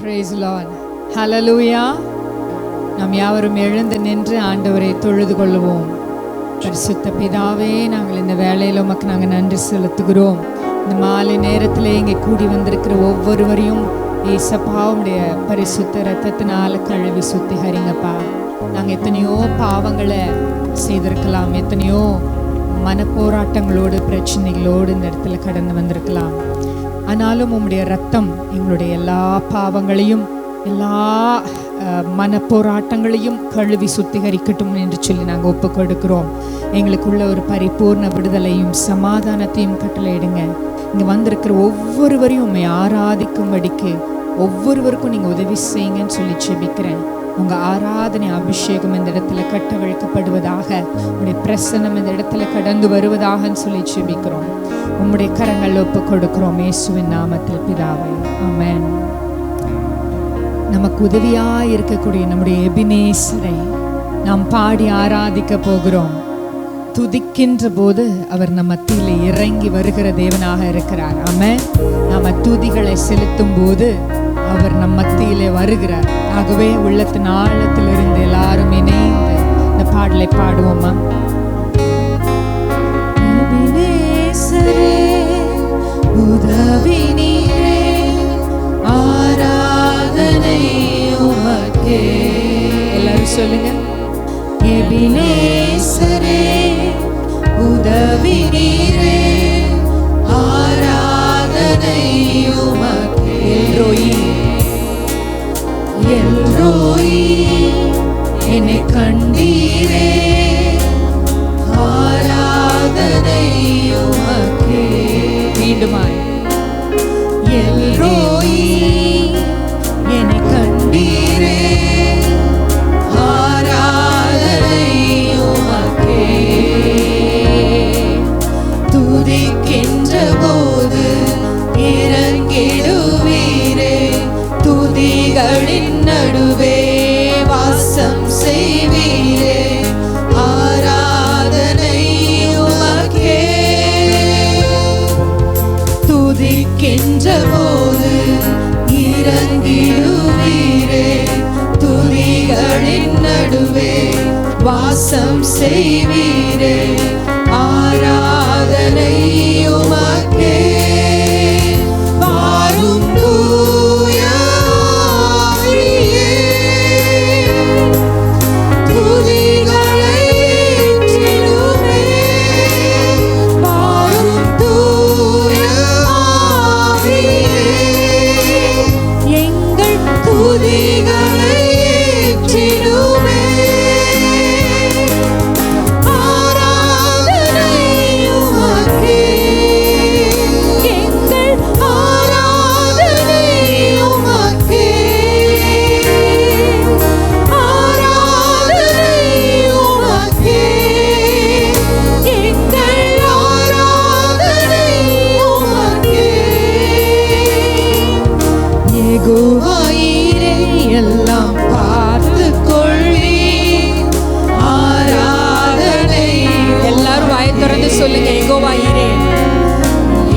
Praise the Lord. Hallelujah. நாம் யாவரும் எழுந்து நின்று ஆண்டவரை தொழுது கொள்வோம். பரிசுத்த பிதாவே, நாங்கள் இந்த வேளையில் உமக்கு நாங்கள் நன்றி செலுத்துகிறோம். இந்த மாலை நேரத்தில் இங்கே கூடி வந்திருக்கிற ஒவ்வொருவரையும் ஏசப்பாவுடைய பரிசுத்த ரத்தத்தினால கழுவி சுத்திகரிங்கப்பா. நாங்கள் எத்தனையோ பாவங்களை செய்திருக்கலாம், எத்தனையோ மனப்போராட்டங்களோடு பிரச்சனைகளோடு இந்த இடத்துல கடந்து வந்திருக்கலாம். ஆனாலும் உம்முடைய ரத்தம் எங்களுடைய எல்லா பாவங்களையும் எல்லா மனப்போராட்டங்களையும் கழுவி சுத்திகரிக்கட்டும் என்று சொல்லி நாங்கள் ஒப்பு கொடுக்கிறோம். எங்களுக்குள்ள ஒரு பரிபூர்ண விடுதலையும் சமாதானத்தையும் கட்டளையிடுங்க. இங்கே வந்திருக்கிற ஒவ்வொருவரையும் உண்மை ஆராதிக்கும்படிக்கு ஒவ்வொருவருக்கும் நீங்கள் உதவி செய்யுங்கன்னு சொல்லி செபிக்கிறேன். உங்கள் ஆராதனை அபிஷேகம் இந்த இடத்துல கட்டவிழ்க்கப்படுவதாக, உங்களுடைய பிரசன்னம் இந்த இடத்துல கடந்து வருவதாகன்னு சொல்லி செபிக்கிறோம். உம்முடைய கரங்கள் ஒப்பு கொடுக்கிறோம் இயேசுவின் நாமத்தில் பிதாவே, ஆமென். நமக்கு உதவியாய் இருக்கக்கூடிய நம்முடைய எபினேசரை நாம் பாடி ஆராதிக்க போகிறோம். துதிக்கின்ற போது அவர் நம் மத்தியிலே இறங்கி வருகிற தேவனாக இருக்கிறார். ஆமென். நாம துதிகளை செலுத்தும் போது அவர் நம் மத்தியிலே வருகிறார். ஆகவே உள்ளத்தின் ஆழத்தில் இருந்து எல்லாரும் இணைந்து இந்த பாடலை பாடுவோமா? எபினேசரே உதவி நீரே, ஆராதனை உமக்கே. எல்லாரும் சொல்லுங்க. எபினேசரே உதவி நீரே, ஆராதனை உமக்கே. எல்ரோயி எல்ரோயி என்னை கண்டீரே, ஆராதனை உமக்கே. மீண்டுமாய் எல்ரோயி என்னை கண்டீரே, ஆராதனை உமக்கே. துதிக்கின்ற போது இறங்கிடுவீரே, துதிகளின் நடுவே வாசம் செய்வீரே, ஆராதனை உமக்கே. துதிக்கின்ற போது இறங்கிடுவீரே, துதிகளின் நடுவே வாசம் செய்வீரே, ஆராதனை உமக்கே. வாரும் தூய ஆவியே, துதிகளை ஏற்றிடுமே. வாரும் தூய ஆவியே, எங்கள் துதிகளை ஏற்றிடுமே. ஆராதனை உமக்கே, எங்கள் ஆராதனை உமக்கே. ஆராதனை உமக்கே, எங்கள் ஆராதனை உமக்கே. யெகோவாயிரே எல்லாம் பார்த்து கொள்வீர், ஆராதனை. எல்லாரும் வாயை திறந்து சொல்லுங்க. யெகோவாயிரே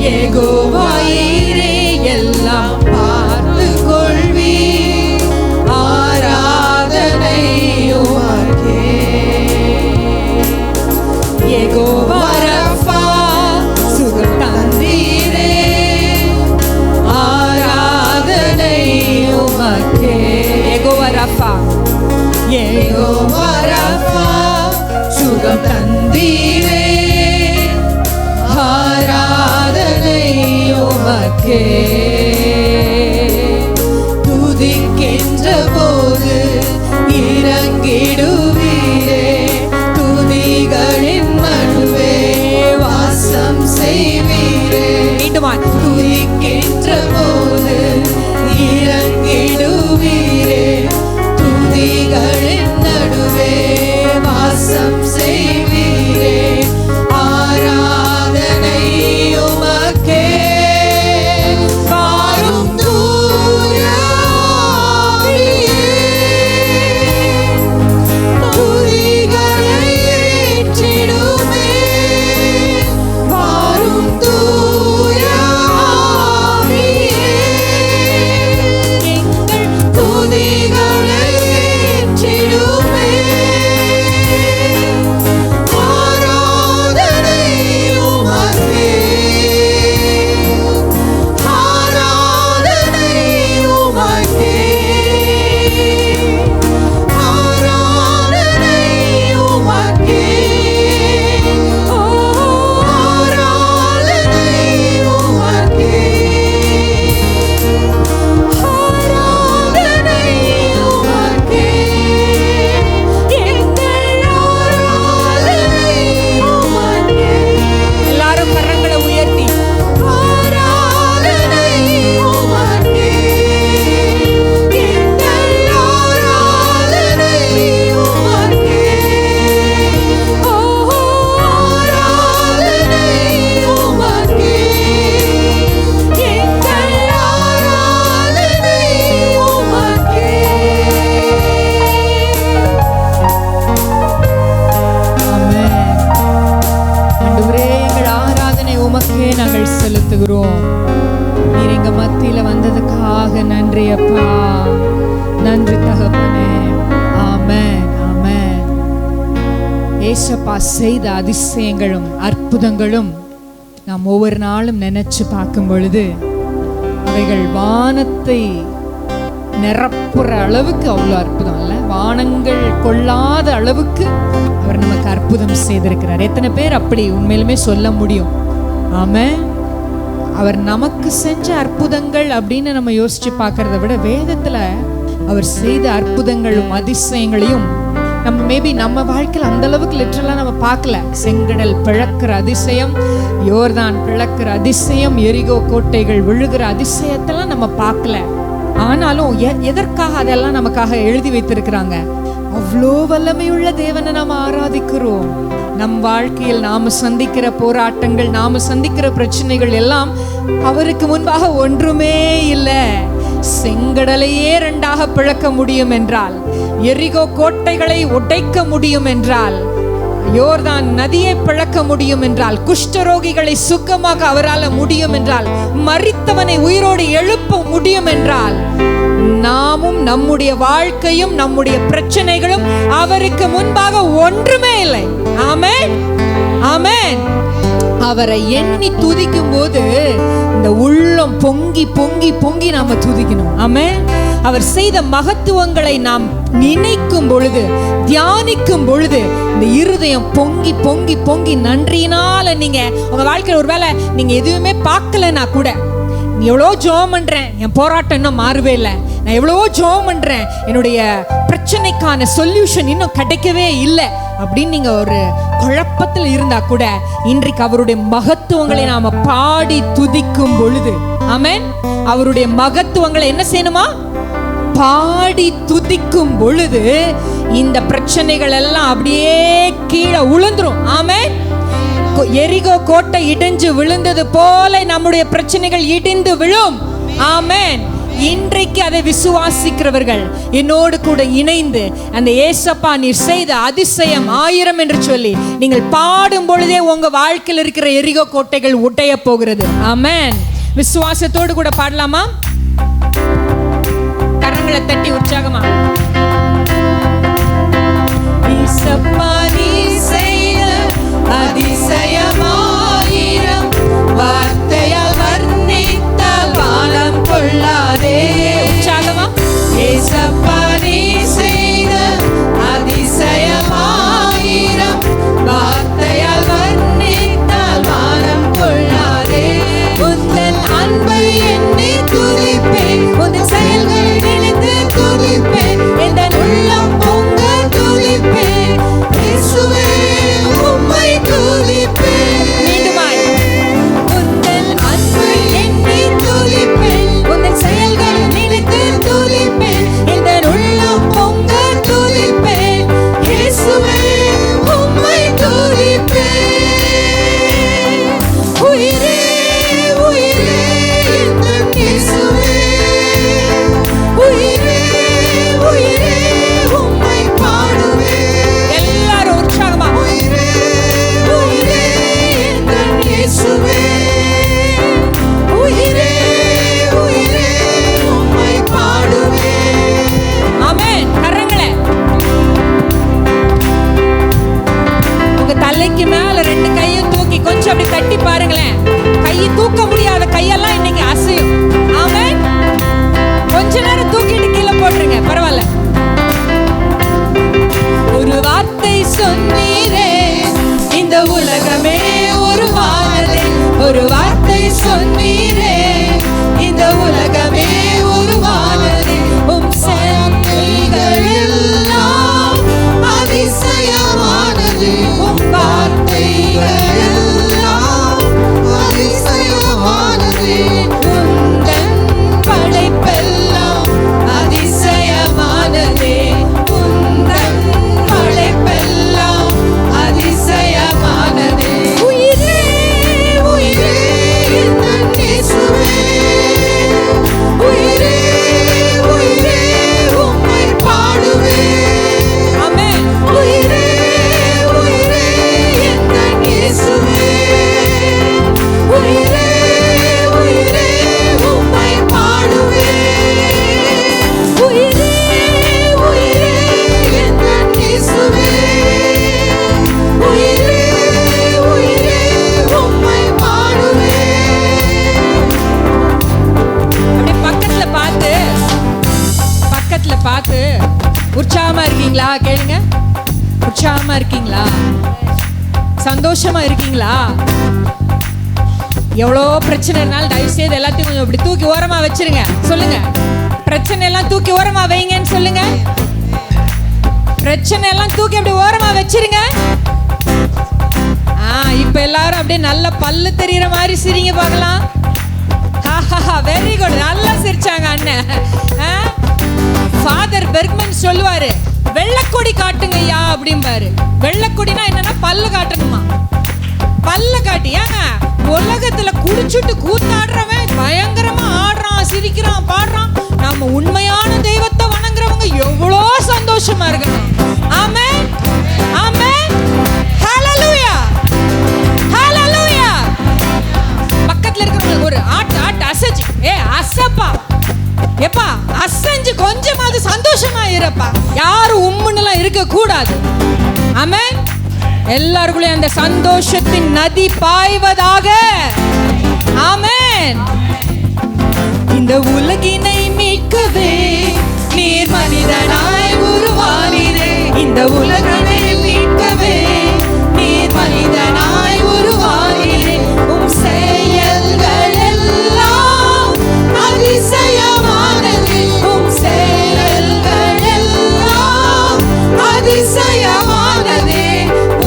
யெகோவாயிரே எல்லாம் பார்த்து கொள்வீர், ஆராதனை உமக்கே. யெகோவா ரஃபா சுகம் தந்தீரே, ஆராதனை உமக்கே. யெகோவா ரஃபா யெகோவா ரஃபா சுகம் தந்தீரே, ஆராதனை உமக்கே. துதிக்கின்ற போது இறங்கிடுவீரே, துதிகளின் நடுவே வாசம் செய்வீரே. மீண்டுமா துதிக்கின்ற போது இறங்கிடுவீரே, துதிகளின் நடுவே வாசம் செய்வீரே, ஆராதனை உமக்கே. வாரும் தூய ஆவியே, துதிகளை ஏற்றிடுமே. வாரும் தூய ஆவியே, எங்கள் ஏசப்பா செய்த அதிசயங்களும் அற்புதங்களும் நாம் ஒவ்வொரு நாளும் நினைச்சு பார்க்கும் பொழுது அவைகள் வானத்தை நிரப்புற அளவுக்கு அவ்வளோ அற்புதம் இல்லை, வானங்கள் கொள்ளாத அளவுக்கு அவர் நமக்கு அற்புதம் செய்திருக்கிறார். எத்தனை பேர் அப்படி உண்மையிலுமே சொல்ல முடியும்? ஆமென். அவர் நமக்கு செஞ்ச அற்புதங்கள் அப்படின்னு நம்ம யோசிச்சு பார்க்கறத விட வேதத்துல அவர் செய்த அற்புதங்களும் அதிசயங்களையும் நம்ம மேபி நம்ம வாழ்க்கையில் அந்த அளவுக்கு லிட்டரலா நம்ம பார்க்கல. செங்கடல் பிளக்கிற அதிசயம், யோர்தான் பிளக்கிற அதிசயம், எரிகோ கோட்டைகள் விழுகிற அதிசயத்தெல்லாம் நம்ம பார்க்கல. ஆனாலும் எதற்காக அதெல்லாம் நமக்காக எழுதி வைத்திருக்கிறாங்க? அவ்வளோ வல்லமையுள்ள தேவனை நாம் ஆராதிக்கிறோம். நம் வாழ்க்கையில் நாம சந்திக்கிற போராட்டங்கள், நாம சந்திக்கிற பிரச்சனைகள் எல்லாம் அவருக்கு முன்பாக ஒன்றுமே இல்லை. செங்கடலையே இரண்டாக பிளக்க முடியும் என்றால், எரிகோ கோட்டைகளை உடைக்க முடியும் என்றால், யோர்தான் நதியை பிளக்க முடியும் என்றால், குஷ்டரோகிகளை சுகமாக அவரால் முடியும் என்றால், மரித்தவனை உயிரோடு எழுப்ப முடியும் என்றால், நாமும் நம்முடைய வாழ்க்கையும் நம்முடைய பிரச்சனைகளும் அவருக்கு முன்பாக ஒன்றுமே இல்லை. ஆமென், ஆமென். அவரை எண்ணி துதிக்கும் போது இந்த உள்ளம் பொங்கி பொங்கி பொங்கி நாம துதிக்கணும். ஆமென். அவர் செய்த மகத்துவங்களை நாம் நினைக்கும் பொழுது, தியானிக்கும் பொழுது இந்த இருதயம் பொங்கி பொங்கி பொங்கி நன்றியினால நீங்க உங்க வாழ்க்கையில் ஒருவேளை நீங்க எதுவுமே பார்க்கலன்னா கூட, எவ்வளோ ஜெபம் பண்றேன், என் போராட்டம் இன்னும் மாறவே இல்லை, நான் எவ்வளவோ ஜெபம் பண்றேன், என்னுடைய பிரச்சனைக்கான சொல்யூஷன் இன்னும் கிடைக்கவே இல்லை அப்படின்னு நீங்க ஒரு குழப்பத்தில் இருந்தா கூட, இன்றைக்கு அவருடைய மகத்துவங்களை நாம பாடி துதிக்கும் பொழுது, ஆமென், அவருடைய மகத்துவங்களை என்ன செய்யணுமா? பாடி துதிக்கும் பொழுது இந்த பிரச்சனைகள் எல்லாம் அப்படியே கீழே உளுந்துரும். ஆமென். எரிகோ கோட்டை இடிஞ்சு விழுந்தது போல நம்முடைய பிரச்சனைகள் இடிந்து விழும். ஆமென். இன்றைக்கு அதை விசுவாசிக்கிறவர்கள் என்னோடு கூட இணைந்து அந்த ஏசப்பா நீர் செய்த அதிசயம் 1000 என்று சொல்லி நீங்கள் பாடும் பொழுதே உங்க வாழ்க்கையில் இருக்கிற எரிகோ கோட்டைகள் உடைய போகிறது. ஆமென். விசுவாசத்தோடு கூட பாடலாமா? கரங்களை தட்டி உற்சாகமா. ஏசப்பா நீர் செய்த அதிசயம் 1000 வார்த்தையால் வர்ணித்தால் வானம் கொள்ளாதே. உற்சாகமா. ஏசப்பா நீர் செய்த அதிசயம் 1000 வார்த்தையால் வர்ணித்தால் வானம் கொள்ளாதே. உந்தன் அன்பை எண்ணி துதிப்பேன், உந்தன் செயல்களை நினைத்து துதிப்பேன், என் உள்ளம் பொங்க துதிப்பேன், இயேசுவே உம்மை துதிப்பேன். மீண்டுமாய். உந்தன் அன்பை எண்ணி துதிப்பேன், உந்தன் செயல்களை நினைத்து துதிப்பேன், என் உள்ளம் பொங்க துதிப்பேன், இயேசுவே உம்மை துதிப்பேன். உயிரே உயிரே என் இயேசுவே, உயிரே உயிரே உம்மை பாடுவேன். எல்லாரும் உற்சாகமா. உயிரே உயிரே என் இயேசுவே, உயிரே உயிரே உம்மை பாடுவேன். ஆமென். கரங்களை உங்க தலைக்கு மேல 2 கையும் தூக்கி கொஞ்சம் அப்படி தட்டி பாருங்களேன். கையை தூக்க முடியாத கையெல்லாம் இன்னைக்கு அசையும். ஆமென். கொஞ்ச நேரம் தூக்கிட்டு கீழே போட்டுருங்க, பரவாயில்ல. ஒரு வார்த்தை சொன்னீரே இந்த உலகமே உருவானதே, ஒரு வார்த்தை சொன்னீரே இந்த உலகமே உருவானதே, உம் செயல்கள் எல்லாம் அதிசயமானது, உம் வார்த்தைகள் எல்லாம் அதிசயமானது, உந்தன் படைப்பெல்லாம் அதிசயமானதே, உந்தன் படைப்பெல்லாம் அதிசயமானதே. உயிரே உயிரே என் இயேசுவே, உயிரே சந்தோஷமா இருக்கீங்களா? சந்தோஷமா இருக்கீங்களா? எவ்வளோ பிரச்சனை இருந்தாலும் தயவு செய்து எல்லாத்தையும் கொஞ்சம் இப்படி தூக்கி ஓரமா வச்சிருங்க. சொல்லுங்க, பிரச்சனை எல்லாம் தூக்கி ஓரமா வைங்கன்னு சொல்லுங்க. பிரச்சனை எல்லாம் தூக்கி அப்படி ஓரமா வச்சிருங்க. இப்ப எல்லாரும் அப்படியே நல்ல பல்லு தெரியற மாதிரி சிரிங்க பார்க்கலாம். வெரி குட், நல்லா சிரிச்சாங்க அண்ணன். ஃபாதர் பெர்க்மன் சொல்லுவாரு, வெள்ளக்கொடி காட்டுங்க ஐயா அப்படிம்பாரு. வெள்ளக்கொடினா என்னன்னா பல்லு காட்டணுமா. பல்ல காட்டி ஏங்க உலகத்துல குடிச்சுட்டு கூத்தாடுறவன் பயங்கரமா ஆடுறான், சிரிக்கிறான், பாடுறான். நம்ம உண்மையான தெய்வத்தை வணங்குறவங்க எவ்வளோ சந்தோஷமா இருக்கணும். ஆமென், ஆமென், ஹல்லேலூயா, ஹல்லேலூயா. பக்கத்துல இருக்கிறவங்க ஒரு ஆட்டு அசைச்சு, அசப்பா, எப்பா அசைஞ்சு கொஞ்சமாவது சந்தோஷமா இருப்பா. யாரும் உம்முன்னெல்லாம் இருக்க கூடாது. ஆமென். எல்லாருக்குள்ளேயும் அந்த சந்தோஷத்தின் நதி பாய்வதாக. ஆமென். இந்த உலகினை மீட்கவே நீர் மனிதனாய் உருவானீரே. இந்த உலகினை மீட்கவே நீர் மனிதனாய் உருவானீரே. உம் செயல்கள் எல்லாம் அதிசயமானது. உம் செயல்கள் எல்லாம் அதிசயமானது.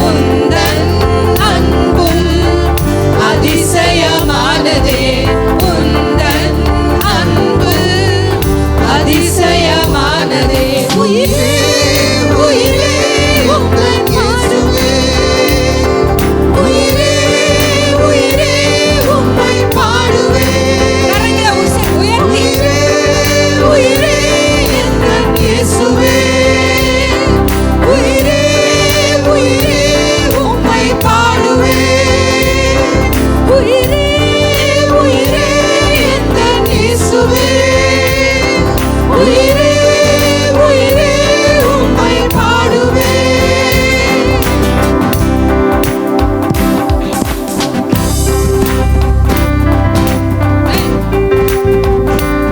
உந்தன் அன்பும் அதிசயமானது. உந்தன் அன்பு அதிசயமானது. உயிரே உயிரே உந்தன் இயேசுவே. உயிரே உயிரே உம்மை பாடுவேன். உயிரே உயிரே உந்தன் இயேசுவே. உயிரே உயிரே உம்மை பாடுவேன். உயிரே உயிரே உந்தன் இயேசுவே. உயிரே உயிரே உம்மை பாடுவேன்.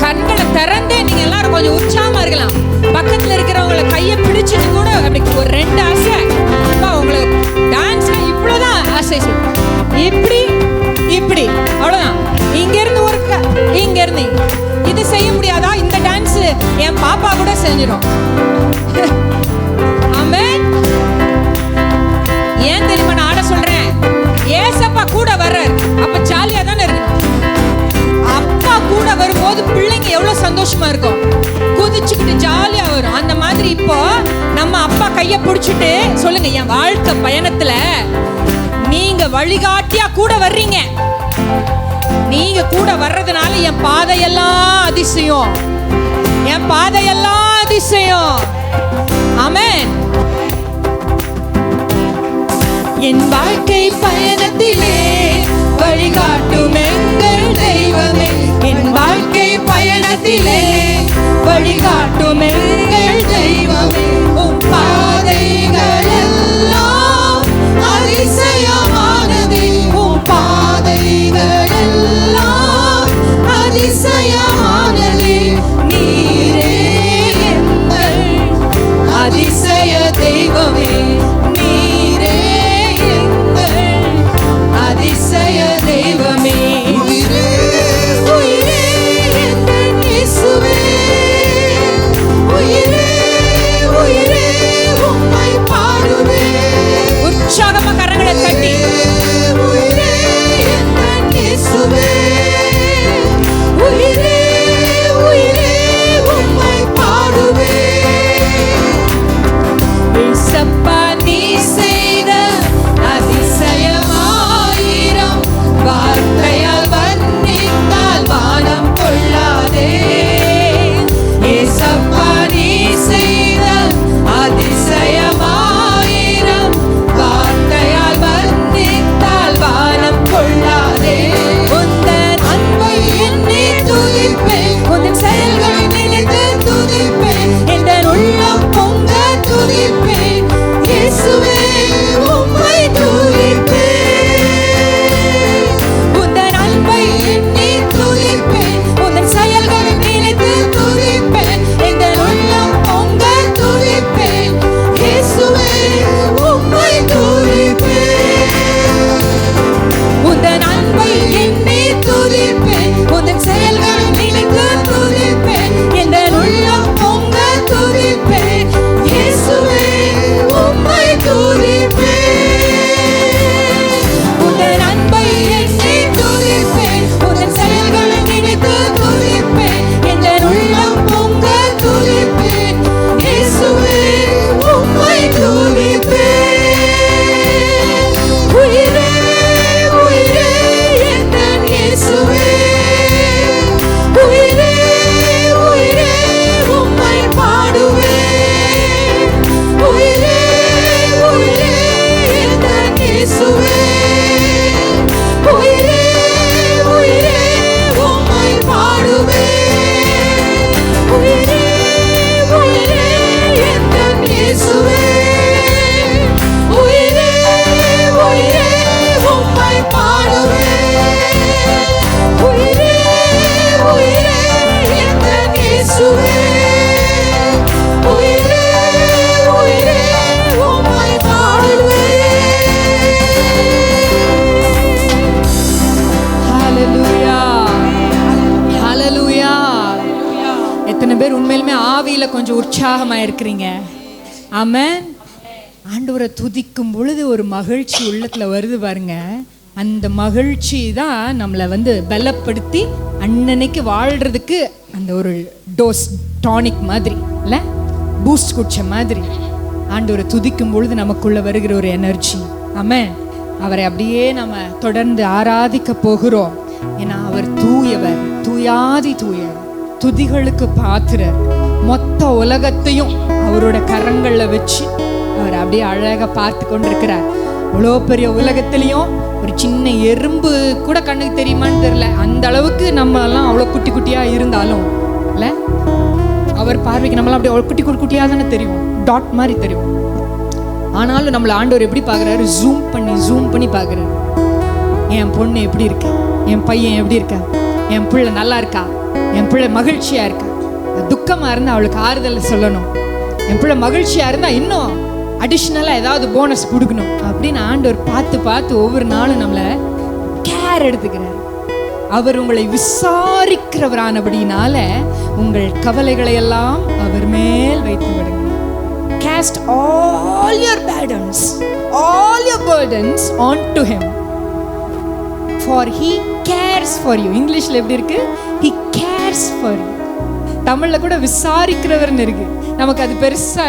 கண்களை திறந்தே நீங்க எல்லாரும் கொஞ்சம் உற்சாகமா இருக்கலாம். பக்கத்துல இருக்கிறவங்களை கையை பிடிச்சிட்டு கூட அப்படி ஒரு 2 ஆசை. உங்களுக்கு டான்ஸ் இவ்வளவுதான் ஆசை. இப்படி இப்படி அவ்வளவுதான். இங்க இருந்து ஒரு இங்க இருந்து இது செய்ய முடியாதா? இந்த டான்ஸ் என் பாப்பா கூட செஞ்சிடும். ஆமென். ஏன் தெரியுமா நான் ஆட சொல்றேன்? ஏசப்பா கூட வர்றார், அப்ப ஜாலியா தானே இருக்கு. அப்பா கூட வரும்போது பிள்ளைங்க எவ்வளவு சந்தோஷமா இருக்கும், குதிச்சுக்கிட்டு ஜாலியா வரும். அந்த மாதிரி இப்போ நம்ம அப்பா கைய பிடிச்சிட்டு சொல்லுங்க, என் வாழ்க்கை பயணத்துல நீங்க வழிகாட்டியா கூட வர்றீங்க. நீங்க கூட வர்றதுனால என் பாதையெல்லாம் அதிசயம், என் பாதையெல்லாம் அதிசயம். ஆமென். என் வாழ்க்கை பயணத்திலே வழிகாட்டும் எங்கள் தெய்வமே. என் வாழ்க்கை பயணத்திலே வழிகாட்டும் எங்கள் தெய்வமே. உம் பாதைகள் எல்லாம் அதிசயமானது. உம் பாதைகள் எல்லாம் அதிசயமானது. நீரே எங்கள் அதிசய தெய்வமே. நீரே எங்கள் அதிசய தெய்வமே. உயிரே உயிரே எங்கள் இயேசுவே. உயிரே உயிரே உற்சாகமாக இருக்கிறீங்க? ஆமென். ஆண்டவரை துதிக்கும் பொழுது ஒரு மகிழ்ச்சி உள்ளத்தில் வருது பாருங்க. அந்த மகிழ்ச்சி தான் நம்மளை பலப்படுத்தி அன்னன்னைக்கு வாழ்கிறதுக்கு அந்த ஒரு டோஸ் டானிக் மாதிரி இல்லை, பூஸ்ட் குடிச்ச மாதிரி. ஆண்டவரை துதிக்கும் பொழுது நமக்குள்ளே வருகிற ஒரு எனர்ஜி. ஆமென். அவரை அப்படியே நம்ம தொடர்ந்து ஆராதிக்க போகிறோம். ஏன்னா அவர் தூயவர், தூயாதி தூயர், துதிகளுக்கு பாத்திரர். மொத்த உலகத்தையும் அவரோட கரங்களில் வச்சு அவர் அப்படியே அழகாக பார்த்து கொண்டிருக்கிறார். அவ்வளோ பெரிய உலகத்துலேயும் ஒரு சின்ன எறும்பு கூட கண்ணுக்கு தெரியுமான்னு தெரியல, அந்த அளவுக்கு நம்ம எல்லாம் அவ்வளோ குட்டி குட்டியாக இருந்தாலும் இல்லை, அவர் பார்வைக்கு நம்மளாம் அப்படியே அவ்வளோ குட்டி குட்டியாக தானே தெரியும், டாட் மாதிரி தெரியும். ஆனாலும் நம்மளை ஆண்டவர் எப்படி பார்க்குறாரு? ஜூம் பண்ணி பார்க்குறாரு. என் பொண்ணு எப்படி இருக்கு, என் பையன் எப்படி இருக்கா, என் பிள்ளை நல்லா இருக்கா, என் பிள்ளை மகிழ்ச்சியாக இருக்கா. துக்கமாக இருந்தால் அவளுக்கு ஆறுதல் சொல்லணும், என் பிள்ளை மகிழ்ச்சியாக இருந்தால் இன்னும் அடிஷ்னலாக ஏதாவது போனஸ் கொடுக்கணும் அப்படின்னு ஆண்டவர் பார்த்து பார்த்து ஒவ்வொரு நாளும் நம்மளை கேர் எடுத்துக்கிறார். அவர் உங்களை விசாரிக்கிறவரானபடினால உங்கள் கவலைகளை எல்லாம் அவர் மேல் வைத்து விடுங்க. Cast all your burdens onto him, for he cares for you. இங்கிலீஷ்ல எப்படி இருக்கு? He cares for you. தமிழ்ல கூட விசாரிக்கிறவர்னு இருக்கு. நமக்கு அது பெருசா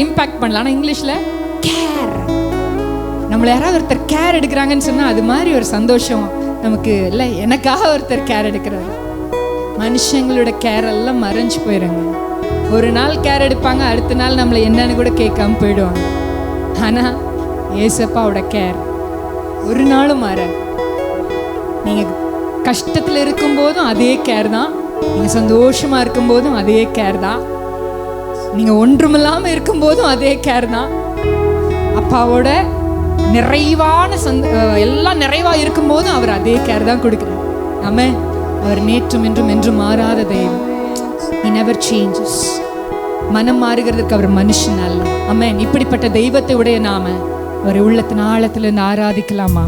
இம்பாக்ட் பண்ணல. ஆனால் இங்கிலீஷ்ல கேர், நம்மளை யாராவது ஒருத்தர் கேர் எடுக்கிறாங்கன்னு சொன்னால் அது மாதிரி ஒரு சந்தோஷம் நமக்கு இல்லை. எனக்காக ஒருத்தர் கேர் எடுக்கிறார். மனுஷங்களோட கேர் எல்லாம் மறைஞ்சு போயிடுங்க. ஒரு நாள் கேர் எடுப்பாங்க, அடுத்த நாள் நம்மளை என்னன்னு கூட கேட்காம போயிடுவாங்க. ஆனால் ஏசப்பாவோட கேர் ஒரு நாளும் மாறாது. நீங்கள் கஷ்டத்தில் இருக்கும்போதும் அதே கேர் தான், நீங்கள் சந்தோஷமாக இருக்கும்போதும் அதே கேர் தான், நீங்கள் ஒன்றுமில்லாமல் இருக்கும்போதும் அதே கேர் தான். அப்பாவோட நிறைவான எல்லாம் நிறைவாக இருக்கும்போதும் அவர் அதே கேர் தான் கொடுக்குறார். ஆமென். அவர் நேற்றும் என்றும் மாறாத தெய்வம். He never changes. மனம் மாறுகிறதுக்கு அவர் மனுஷன் அல்ல. ஆமென். இப்படிப்பட்ட தெய்வத்தை உடைய நாம அவர் உள்ளத்தின் ஆழத்திலிருந்து ஆராதிக்கலாமா?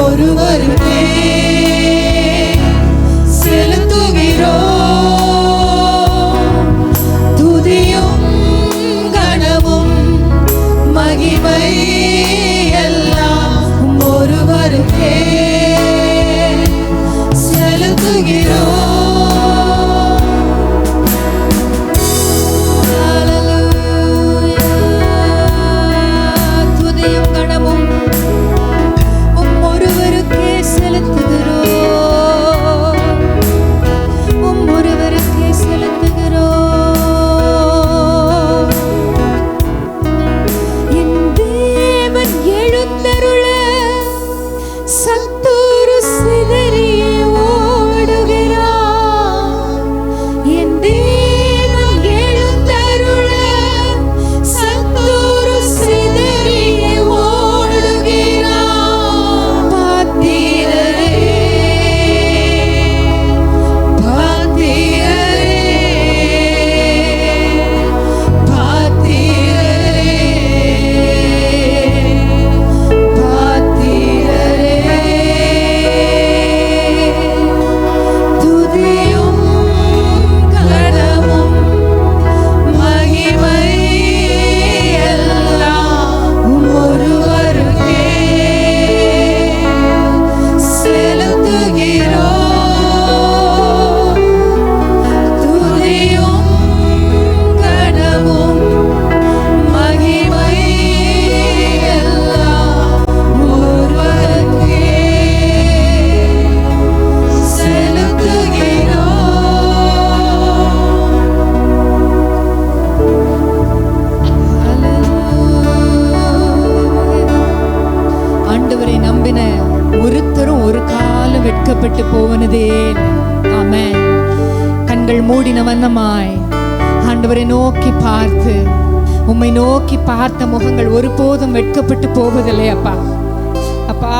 ஒருவருக்கே செலுத்துகிறோம் துதியும் கனமும் மகிமை எல்லாம் ஒருவருக்கே செலுத்துகிறோம். வெட்கப்பட்டு போவனதே. ஆமென். கண்கள் மூடின வண்ணமாய் ஆண்டவரை நோக்கி பார்த்து, உம்மை நோக்கி பார்த்த முகங்கள் ஒருபோதும் வெட்கப்பட்டு போவதில்லை அப்பா. அப்பா,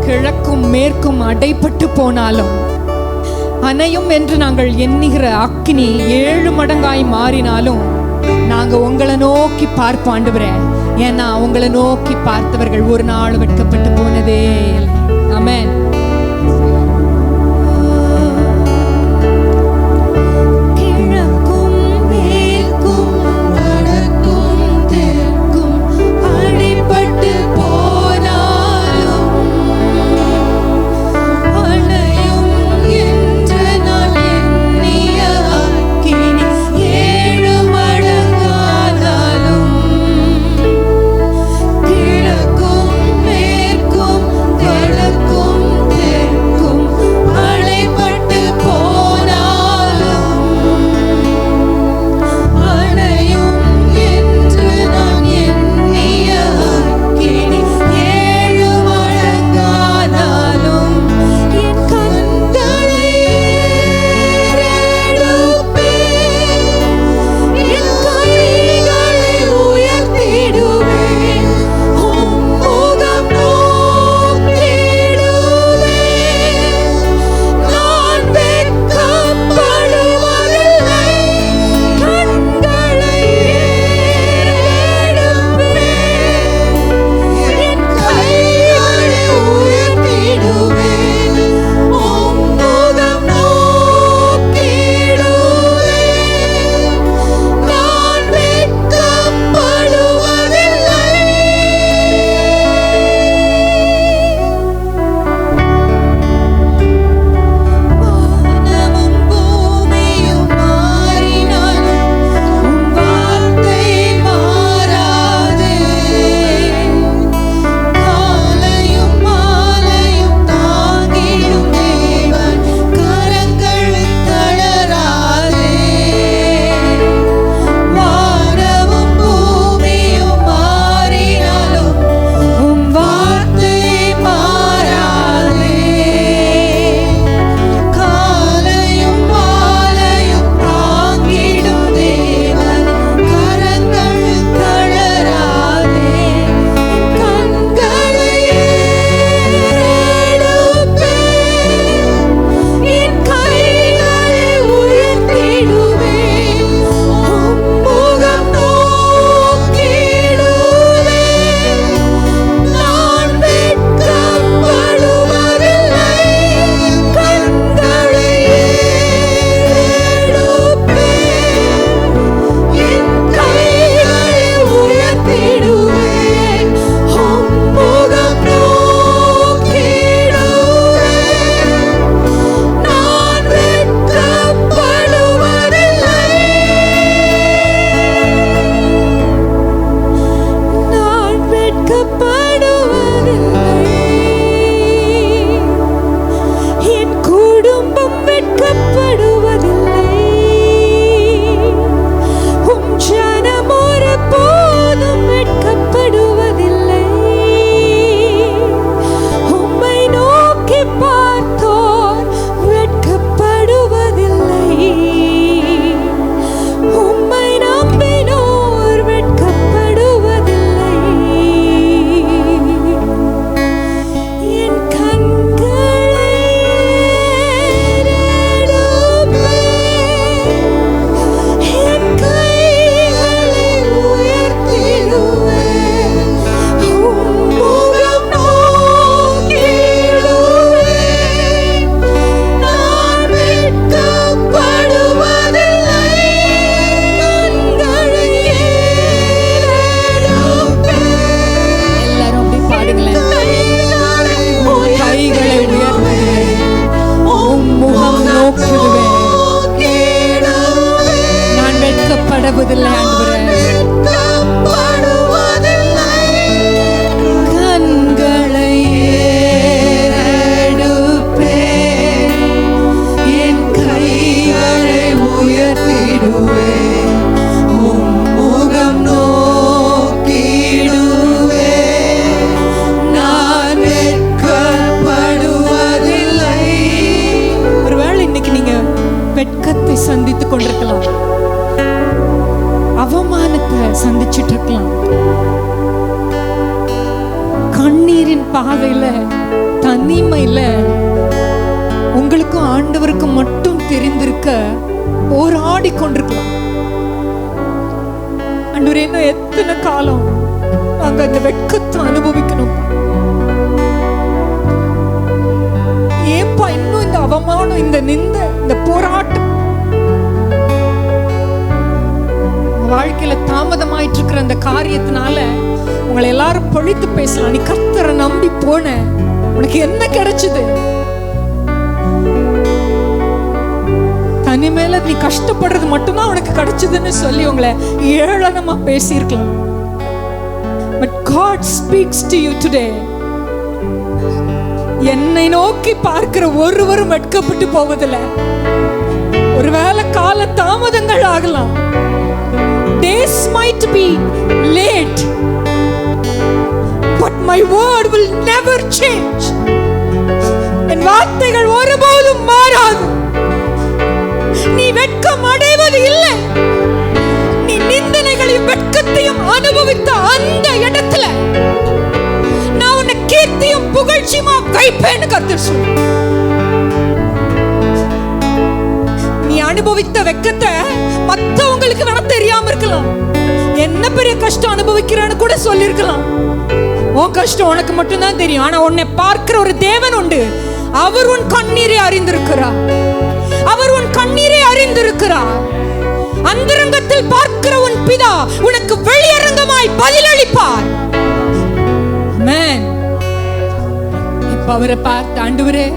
கிழக்கும் மேற்கும் அடைப்பட்டு போனாலும் அணையும் என்று நாங்கள் எண்ணுகிற அக்கினி 7 மடங்காய் மாறினாலும் நாங்க உங்களை நோக்கி பார்ப்போம் ஆண்டவரே. ஏன்னா உங்களை நோக்கி பார்த்தவர்கள் ஒரு நாள் வெட்கப்பட்டு போனதே. ஆமென். கிழக்கும் மேற்கும் சந்தித்து கொண்டிருக்கலாம், அவமானத்தை சந்திச்சிட்டு இருக்கலாம், கண்ணீரின் பாதையில தனிமையில உங்களுக்கும் ஆண்டவருக்கும் மட்டும் தெரிந்திருக்க போராடி கொண்டிருக்கலாம். ஆண்டவரே, இன்னும் எத்தனை காலம் நாங்க அந்த வெட்கத்தை அனுபவிக்கணும்? ஏப்பா இன்னும் இந்த அவமானம், இந்த நிந்த, இந்த போராட்டம் வாழ்க்கையில தாமதமாயிட்டு இருக்கிற அந்த காரியத்தினால உங்களை எல்லாரும் பொழித்து பேசலாம். நீ கர்த்தரை நம்பி போன, உனக்கு என்ன கிடைச்சது? தனிமேல நீ கஷ்டப்படுறது மட்டும்தான் உனக்கு கிடைச்சதுன்னு சொல்லி உங்களை ஏளனமா பேசியிருக்கலாம். But God speaks to you today. என்னை நோக்கி பார்க்கிற ஒருவரும் வெட்கப்பட்டு போவதில்லை. ஒருவேளை கால தாமதங்கள் ஆகலாம், days might be late, but my word will never change. என் வார்த்தைகள் ஒருபோதும் மாறாது. நீ வெட்கம் அடைவது இல்லை. நீ நிந்தனைகளையும் வெட்கத்தையும் அனுபவித்த அந்த இடத்துல நான் உன்னை கீர்த்தியும் புகழ்ச்சியுமா வைப்பேன்னு கர்த்தர் சொல்லு. நீ அனுபவித்த வெட்கத்தை மற்றவங்களுக்கு வேணா தெரியாம இருக்கலாம், என்ன பெரிய கஷ்டம் அனுபவிக்கிறான்னு கூட சொல்லிருக்கலாம். உன் கஷ்டம் உனக்கு மட்டும்தான் தெரியும். ஆனா உன்னை பார்க்கிற ஒரு தேவன் உண்டு. அவர் உன் கண்ணீரை அறிந்திருக்கிறார். அவர் உன் கண்ணீரை அறிந்திருக்கிறார். அந்தரங்கத்தில் பார்க்கிற உன் பிதா உனக்கு வெளியரங்கமாய் பதிலளிப்பார். ஆமென். இப்ப அவரை பார்த்து, ஆண்டவரே,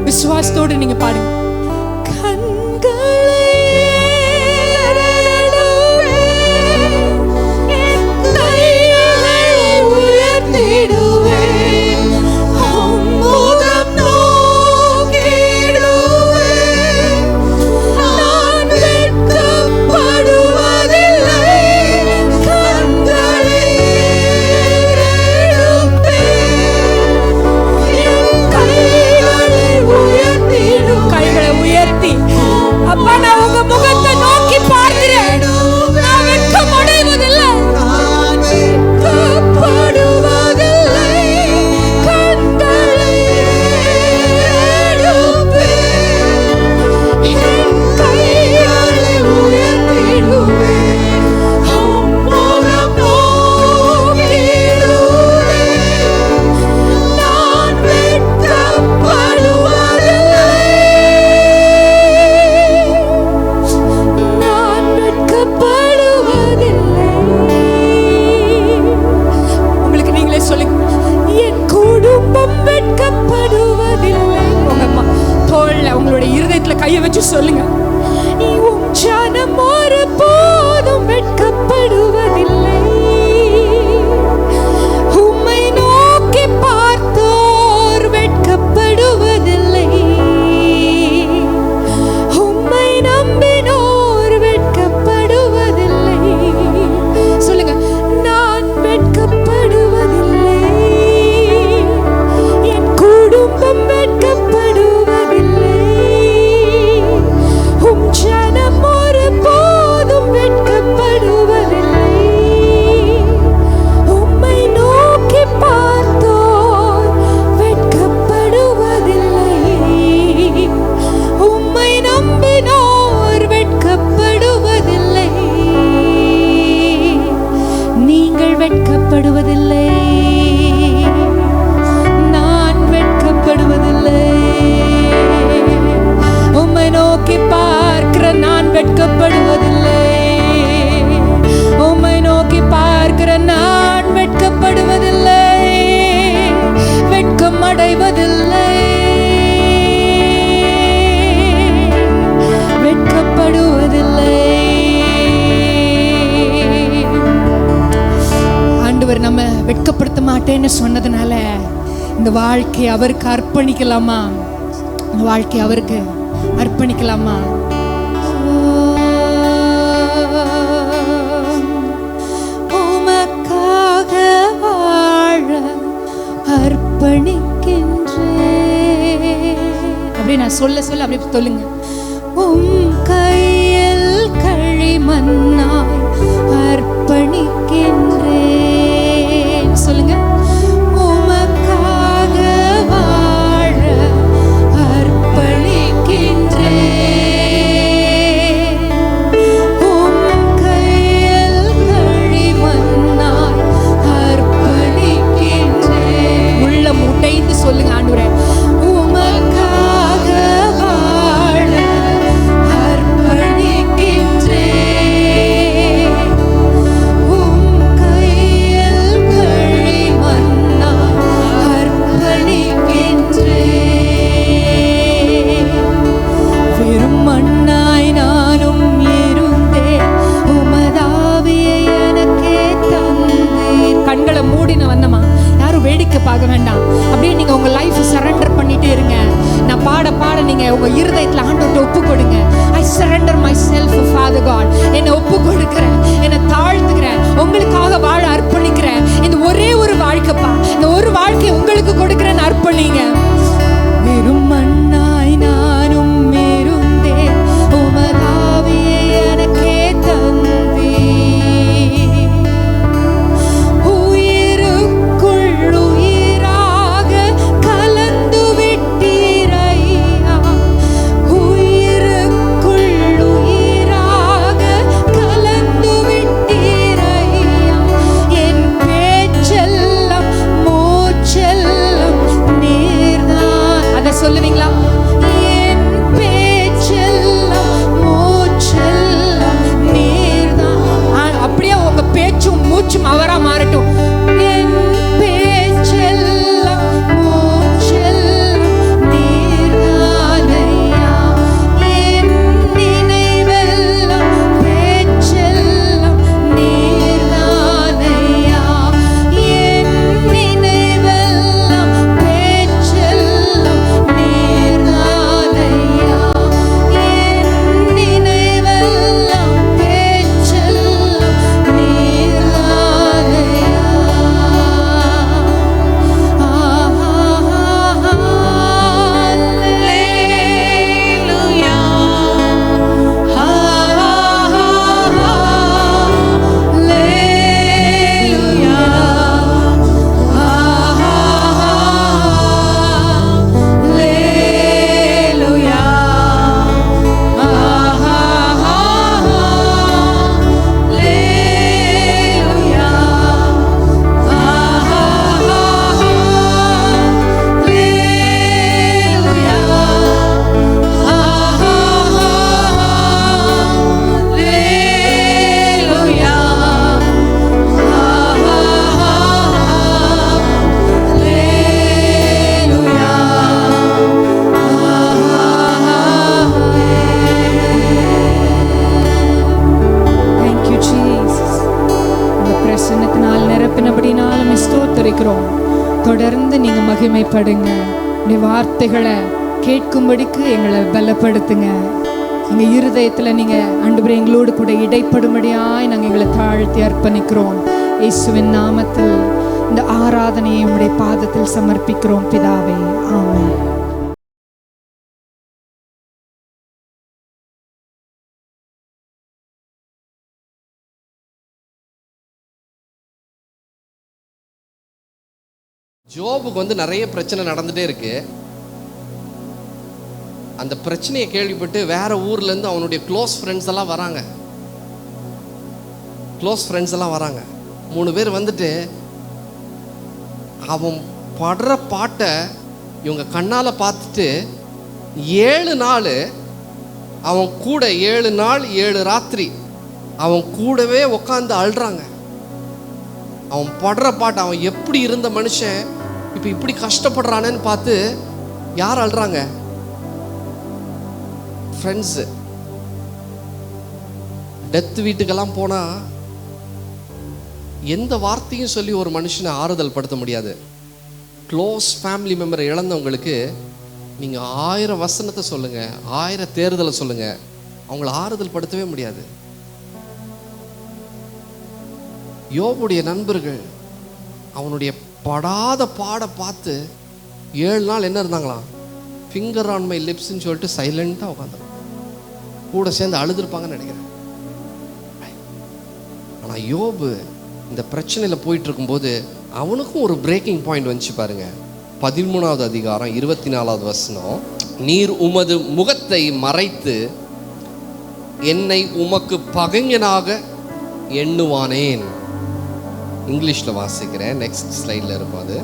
விசுவாசத்தோடு நீங்க பாருங்க. கையை வச்சு சொல்லுங்க, ஜனம் ஒரு போதும் வெட்கப்படுவதில்லை. உம்மை நோக்கி பார்த்தோர் வெட்கப்படுவதில்லை. உம்மை நம்பினோர் வெட்கப்படுவதில்லை. சொல்லுங்க, நான் வெட்கப்படுவதில்லை. என் குடும்பம் வெட்கப்படுவதில்லை. ஜனம் ஒரு போதும் வெட்கப்படுவதில்லை. உம்மை நோக்கி பார்த்தோர் வெட்கப்படுவதில்லை. உம்மை நம்பினோர் வெட்கப்படுவதில்லை. நீங்கள் வெட்கப்படுவதில்லை. நான் வெட்கப்படுவதில்லை. உம்மை நோக்கி பார்க்கிற நான் வெட்கப்படுவதில்லை. உம்மை நோக்கி பார்க்கிற நான் வெட்கப்படுவதில்லை. வெட்கம் அடைவதில்லை. வெட்கப்படுவதில்லை. ஆண்டவர் நம்ம வெட்கப்படுத்த மாட்டேன்னு சொன்னதுனால இந்த வாழ்க்கையை அவருக்கு அர்ப்பணிக்கலாமா? இந்த வாழ்க்கையை அவருக்கு அர்ப்பணிக்கலாமா? உமக்காக வாழ அர்ப்பணிக்கின்றேன். அப்படி நான் சொல்ல சொல்ல அப்படி சொல்லுங்க. உம் கை மன்னாய் அர்ப்பணிக்கின்றேன். சொல்லுங்க. உமக்காக வாழ அர்ப்பணிக்கின்றேன். உம் கையில் களிமண்ணாய் அர்ப்பணிக்கின்றேன். உள்ளம் உடைந்து சொல்லுங்க ஆண்டவரே, உமக்காக வாழ அர்ப்பணிக்கின்றேன். உம் கையில் களிமண்ணாய் அர்ப்பணிக்கின்றேன். வெறும் மண்ணாய் நானும் இருந்தேன், உமதாவியை எனக்கே தந்தீர். கண்களை மூடின வந்தமா, யாரும் வேடிக்கை பார்க்க வேண்டாம். அப்படியே நீங்க உங்க லைஃப் சரண்டர் பண்ணிட்டே இருங்க. நான் பாட பாட நீங்க உங்க இருதயத்துல ஆண்டவர்கிட்ட ஒப்பு கொடுங்க. I surrender my self father God. என்னை ஒப்பு கொடுக்கிறேன், என்னை தாழ்த்துக்கிறேன், உங்களுக்காக வாழ அர்ப்பணிக்கிறேன். இந்த ஒரே ஒரு வாழ்க்கைப்பா, இந்த ஒரு வாழ்க்கையை உங்களுக்கு கொடுக்கிறேன்னு அர்ப்பணிங்க. வெறும் மண்ணாய் நானும் இருந்தேன், உமதாவியை எனக்கே தந்தீர். உயிருக்குள் உயிராக கலந்து விட்டீரையா. உயிருக்குள் உயிராக கலந்து விட்டீரையா. என் பேச்செல்லாம் மூச்செல்லாம் நீர்தான். அதை சொல்லுவீங்களா? என் பேச்செல்லாம் மூச்செல்லாம் நீர்தான். அப்படியே உங்க பேச்சும் மூச்சும் அவரா மாறட்டும். என் பேச்செல்லாம் மூச்செல்லாம் நீர்தானையா. என் நினைவெல்லாம் பேச்செல்லாம் நீர்தானையா. என் நினைவெல்லாம் பேச்செல்லாம் நீர்தானையா. என் நினைவெல்லாம் பேச்செல்லாம் நீர்தானையா. பிரசன்னத்தினால் நிரப்பினபடினாலும் ஸ்தோத்திரிக்கிறோம். தொடர்ந்து நீங்க மகிமைப்படுங்க. உடைய வார்த்தைகளை கேட்கும்படிக்கு எங்களை பலப்படுத்துங்க. எங்க இருதயத்துல நீங்க ஆண்டவரே எங்களோடு கூட இடைப்படும்படியாய் நாங்கள் எங்களை தாழ்த்தி அர்ப்பணிக்கிறோம். இயேசுவின் நாமத்தில் இந்த ஆராதனையை உம்முடைய பாதத்தில் சமர்ப்பிக்கிறோம் பிதாவே. ஆமென். ஜோபுக்கு நிறைய பிரச்சனை நடந்துகிட்டே இருக்கு. அந்த பிரச்சனையை கேள்விப்பட்டு வேற ஊர்லேருந்து அவனுடைய க்ளோஸ் ஃப்ரெண்ட்ஸ் எல்லாம் வராங்க. 3 பேர் வந்துட்டு அவன் படுற பாட்டை இவங்க கண்ணால் பார்த்துட்டு 7 நாள் அவன் கூட 7 நாள் 7 ராத்திரி அவன் கூடவே உட்காந்து அழுறாங்க. அவன் படுற பாட்டு, அவன் எப்படி இருந்த மனுஷன் இப்போ இப்படி கஷ்டப்படுறானேன்னு பார்த்து யார் அழுறாங்க? ஃப்ரெண்ட்ஸு. டெத் வீட்டுக்கெல்லாம் போனால் எந்த வார்த்தையும் சொல்லி ஒரு மனுஷனை ஆறுதல் படுத்த முடியாது. க்ளோஸ் ஃபேமிலி மெம்பரை இழந்தவங்களுக்கு நீங்கள் 1000 வசனத்தை சொல்லுங்கள், 1000 தேர்தலை சொல்லுங்கள், அவங்கள ஆறுதல் படுத்தவே முடியாது. யோபுடைய நண்பர்கள் அவனுடைய படாத பாட பார்த்து 7 நாள் என்ன இருந்தாங்களாம்? ஃபிங்கர் ஆன் மை லிப்ஸ்ன்னு சொல்லிட்டு சைலண்டாக உட்காந்துருப்பாங்க. கூட சேர்ந்து அழுதுருப்பாங்கன்னு நினைக்கிறேன். ஆனால் யோபு இந்த பிரச்சனையில் போயிட்டு இருக்கும்போது அவனுக்கும் ஒரு பிரேக்கிங் பாயிண்ட் வந்துச்சு பாருங்க. 13வது அதிகாரம் 24வது வசனம், நீர் உமது முகத்தை மறைத்து என்னை உமக்கு பகைஞனாக எண்ணுவானேன். இங்கிலீஷில் வாசிக்கிறேன், நெக்ஸ்ட் ஸ்லைடில் இருக்கும் அது.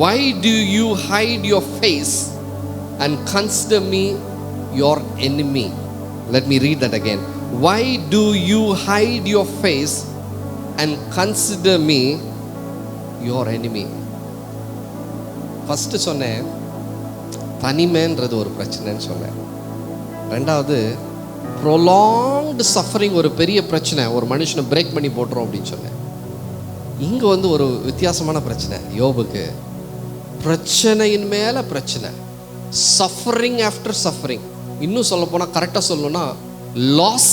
Why do you hide your face and consider me your enemy? Let me read that again. Why do you hide your face and consider me your enemy? First சொன்னேன் தனிமைன்றது ஒரு பிரச்சனைன்னு சொன்னேன். ரெண்டாவது ப்ரொலாங்டு சஃபரிங் ஒரு பெரிய பிரச்சனை, ஒரு மனுஷனை பிரேக் பண்ணி போட்டுரும் அப்படின்னு சொன்னேன். இங்கே வந்து ஒரு வித்தியாசமான பிரச்சனை யோபுக்கு. பிரச்சனையின் மேலே பிரச்சனை, சஃபரிங் ஆஃப்டர் சஃபரிங். இன்னும் சொல்ல போனால் கரெக்டாக சொல்லணும்னா லாஸ்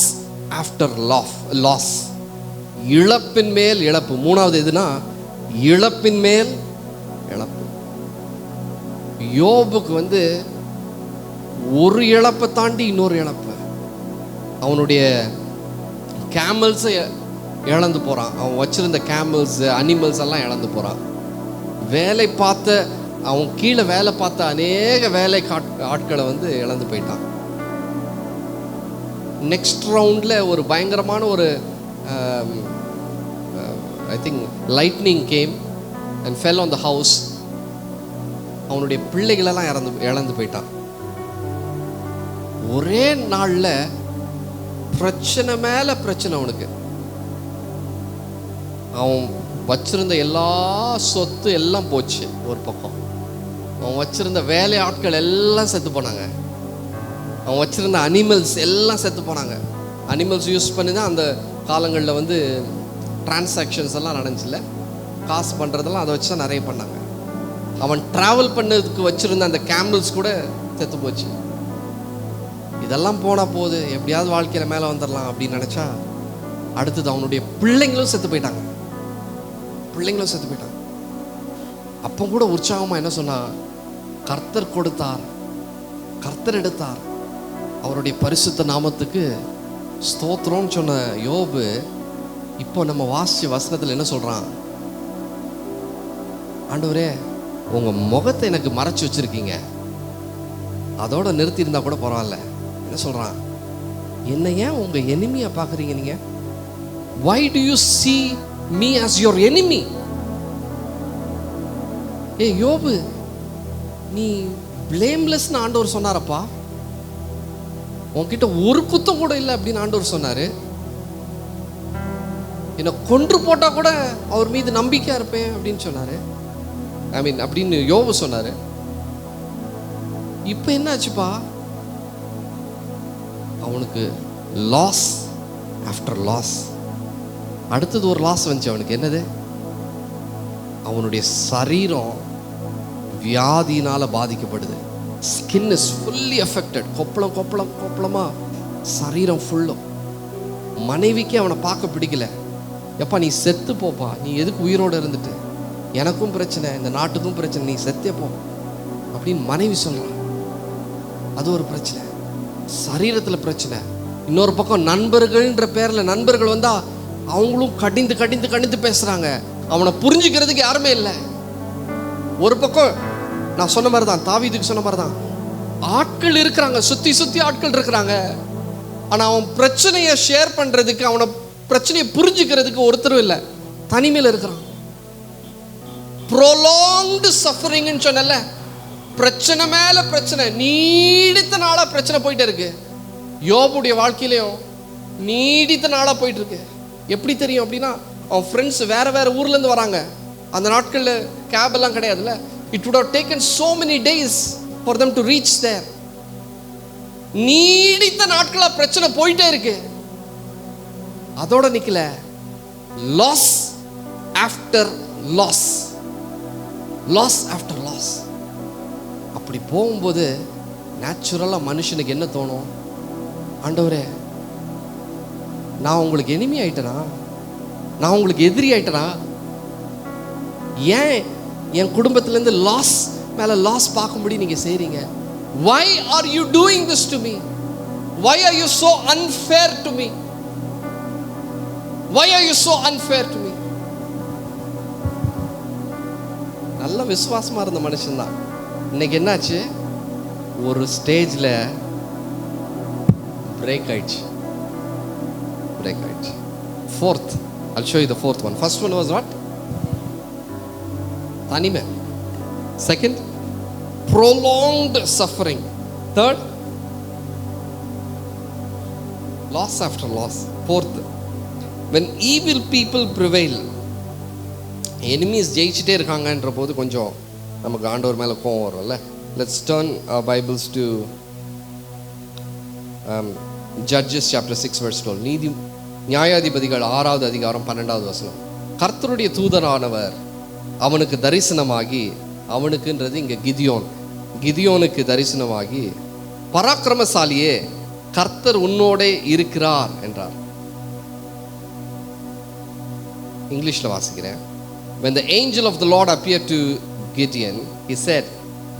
ஆஃப்டர் லாஸ், இழப்பின் மேல் இழப்பு. மூணாவது எதுனா இழப்பின் மேல் இழப்பு. யோபுக்கு வந்து ஒரு இழப்பை தாண்டி இன்னொரு இழப்பு. அவனுடைய கேமல்ஸை இழந்து போகிறான். அவன் வச்சிருந்த கேமல்ஸ் அனிமல்ஸ் எல்லாம் இழந்து போகிறான். வேலை பார்த்த அவன் கீழே வேலை பார்த்த அநேக வேலை ஆட்களை வந்து இழந்து போயிட்டான். நெக்ஸ்ட் ரவுண்டில் ஒரு பயங்கரமான ஒரு I think lightning came and fell on the house. அவனுடைய பிள்ளைகளெல்லாம் இழந்து போயிட்டான். ஒரே நாளில் பிரச்சனை மேலே பிரச்சனை. அவனுக்கு அவன் வச்சிருந்த எல்லா சொத்து எல்லாம் போச்சு ஒரு பக்கம். அவன் வச்சிருந்த வேலை ஆட்கள் எல்லாம் செத்து போனாங்க. அவன் வச்சிருந்த அனிமல்ஸ் எல்லாம் செத்து போனாங்க. அனிமல்ஸ் யூஸ் பண்ணி தான் அந்த காலங்களில் வந்து டிரான்சாக்ஷன்ஸ் எல்லாம் நடந்துச்சுல, காசு பண்ணுறதெல்லாம் அதை வச்சு தான் நிறைய பண்ணாங்க. அவன் ட்ராவல் பண்ணதுக்கு வச்சிருந்த அந்த கேமல்ஸ் கூட செத்து போச்சு. இதெல்லாம் போனால் போகுது, எப்படியாவது வாழ்க்கையில் மேலே வந்துடலாம் அப்படின்னு நினச்சா அடுத்தது அவனுடைய பிள்ளைங்களும் செத்து போயிட்டாங்க. அப்போ கூட உற்சாகமாக என்ன சொன்னா, கர்த்தர் கொடுத்தார், கர்த்தர் எடுத்தார், அவருடைய பரிசுத்த நாமத்துக்கு ஸ்தோத்திரம்னு சொன்ன யோபு இப்போ நம்ம வாசிச்ச வசனத்தில் என்ன சொல்கிறான், ஆண்டவரே உங்கள் முகத்தை எனக்கு மறைச்சி வச்சுருக்கீங்க, அதோட நிறுத்தியிருந்தா கூட பரவாயில்ல. என்ன சொல்கிறான், என்ன ஏன் உங்கள் எனிமியை பார்க்குறீங்க நீங்கள்? Why do you see me as your enemy? யோபு, நீ பிளேம்லெஸ்னு ஆண்டவர் சொன்னாரப்பா, உன்கிட்ட ஒரு குத்தம் கூட இல்லை அப்படின்னு ஆண்டவர் சொன்னார். என்னை கொன்று போட்டால் கூட அவர் மீது நம்பிக்கையாக இருப்பேன் அப்படின்னு சொன்னார். அப்படின்னு யோபு சொன்னார். இப்போ என்ன ஆச்சுப்பா, அவனுக்கு லாஸ் ஆஃப்டர் லாஸ். அடுத்தது ஒரு லாஸ் வந்துச்சு அவனுக்கு. என்னது, அவனுடைய சரீரம் வியாதியினால் பாதிக்கப்படுது. Skin is fully affected. கொப்பளமா சரீரம் ஃபுல்லும். மனைவிக்கு அவனை பார்க்க பிடிக்கல. எப்பா நீ செத்து போப்பா, நீ எதுக்கு உயிரோடு இருந்துட்டு, எனக்கும் பிரச்சனை, இந்த நாட்டுக்கும் பிரச்சனை, நீ செத்தே போ அப்படின்னு மனைவி சொல்கிறான். அது ஒரு பிரச்சனை, சரீரத்தில் பிரச்சனை. இன்னொரு பக்கம் நண்பர்கள்ன்ற பேரில் நண்பர்கள் வந்தால் அவங்களும் கடிந்து பேசுகிறாங்க. அவனை புரிஞ்சுக்கிறதுக்கு யாருமே இல்லை. ஒரு பக்கம் நான் சொன்ன மாதிரி தான், தாவீதுக்கு சொன்ன மாதிரி தான், ஆட்கள் இருக்கிறாங்க, சுற்றி ஆட்கள் இருக்கிறாங்க. ஆனால் அவன் பிரச்சனையை ஷேர் பண்ணுறதுக்கு, அவனை பிரச்சனையை புரிஞ்சுக்கிறதுக்கு ஒருத்தரும் இல்லை. தனிமையில் இருக்கிறான். ப்ரொலாங்டு சஃபரிங்னு சொன்னல, பிரச்சனை மேலே பிரச்சனை, நீடித்த நாளாக பிரச்சனை போயிட்டே இருக்கு. யோபுடைய வாழ்க்கையிலையும் நீடித்த நாளாக போயிட்டு இருக்கு. எப்படி தெரியும் அப்படின்னா, அவன் ஃப்ரெண்ட்ஸ் வேற ஊர்லேருந்து வராங்க. அந்த நாட்களில் கேப் எல்லாம் கிடையாதுல்ல. It would have taken so many days for them to reach there. நீடித்த நாட்களாக பிரச்சனை போயிட்டே இருக்கு. அதோட நிக்கல, loss after loss, loss after loss. அப்படி போகும்போது நேச்சுரலாக மனுஷனுக்கு என்ன தோணும், ஆண்டவரே நான் உங்களுக்கு எனிமி ஆயிட்டேனா, நான் உங்களுக்கு எதிரி ஆயிட்டேனா, ஏன் என் குடும்பத்திலேருந்து லாஸ் மேலே லாஸ் பார்க்கும்படி நீங்கள் செய்கிறீங்க? Why are you doing this to me? Why are you so unfair to me? Why are you so unfair to me? நல்ல விசுவாசமா இருந்த மனுஷன் தான். இன்னைக்கு என்னாச்சு? ஒரு ஸ்டேஜ்ல பிரேக் ஆயிடுச்சு. Fourth, I'll show you the fourth one. First one was what? தனிமை. Second, prolonged suffering. Third, loss after loss. Fourth, when evil people prevail. Enemies ஜெயிச்சிட்டே இருக்காங்கன்ற போது கொஞ்சம் நமக்கு ஆண்டவர் மேல கோவம் வரும்ல. Let's turn our Bibles to Judges chapter 6 verse 12. நியாயாதிபதிகள் 6வது அதிகாரம் 12வது வசனம். கர்த்தருடைய தூதரானவர் அவனுக்கு தரிசனமாகி, அவனுக்குன்றது இங்க கிதியோனுக்கு தரிசனமாகி, பராக்கிரமசாலியே கர்த்தர் உன்னோட இருக்கிறார் என்றார். இங்கிலீஷ்ல வாசிக்கிறேன். When the angel of the Lord appeared to Gideon, he said,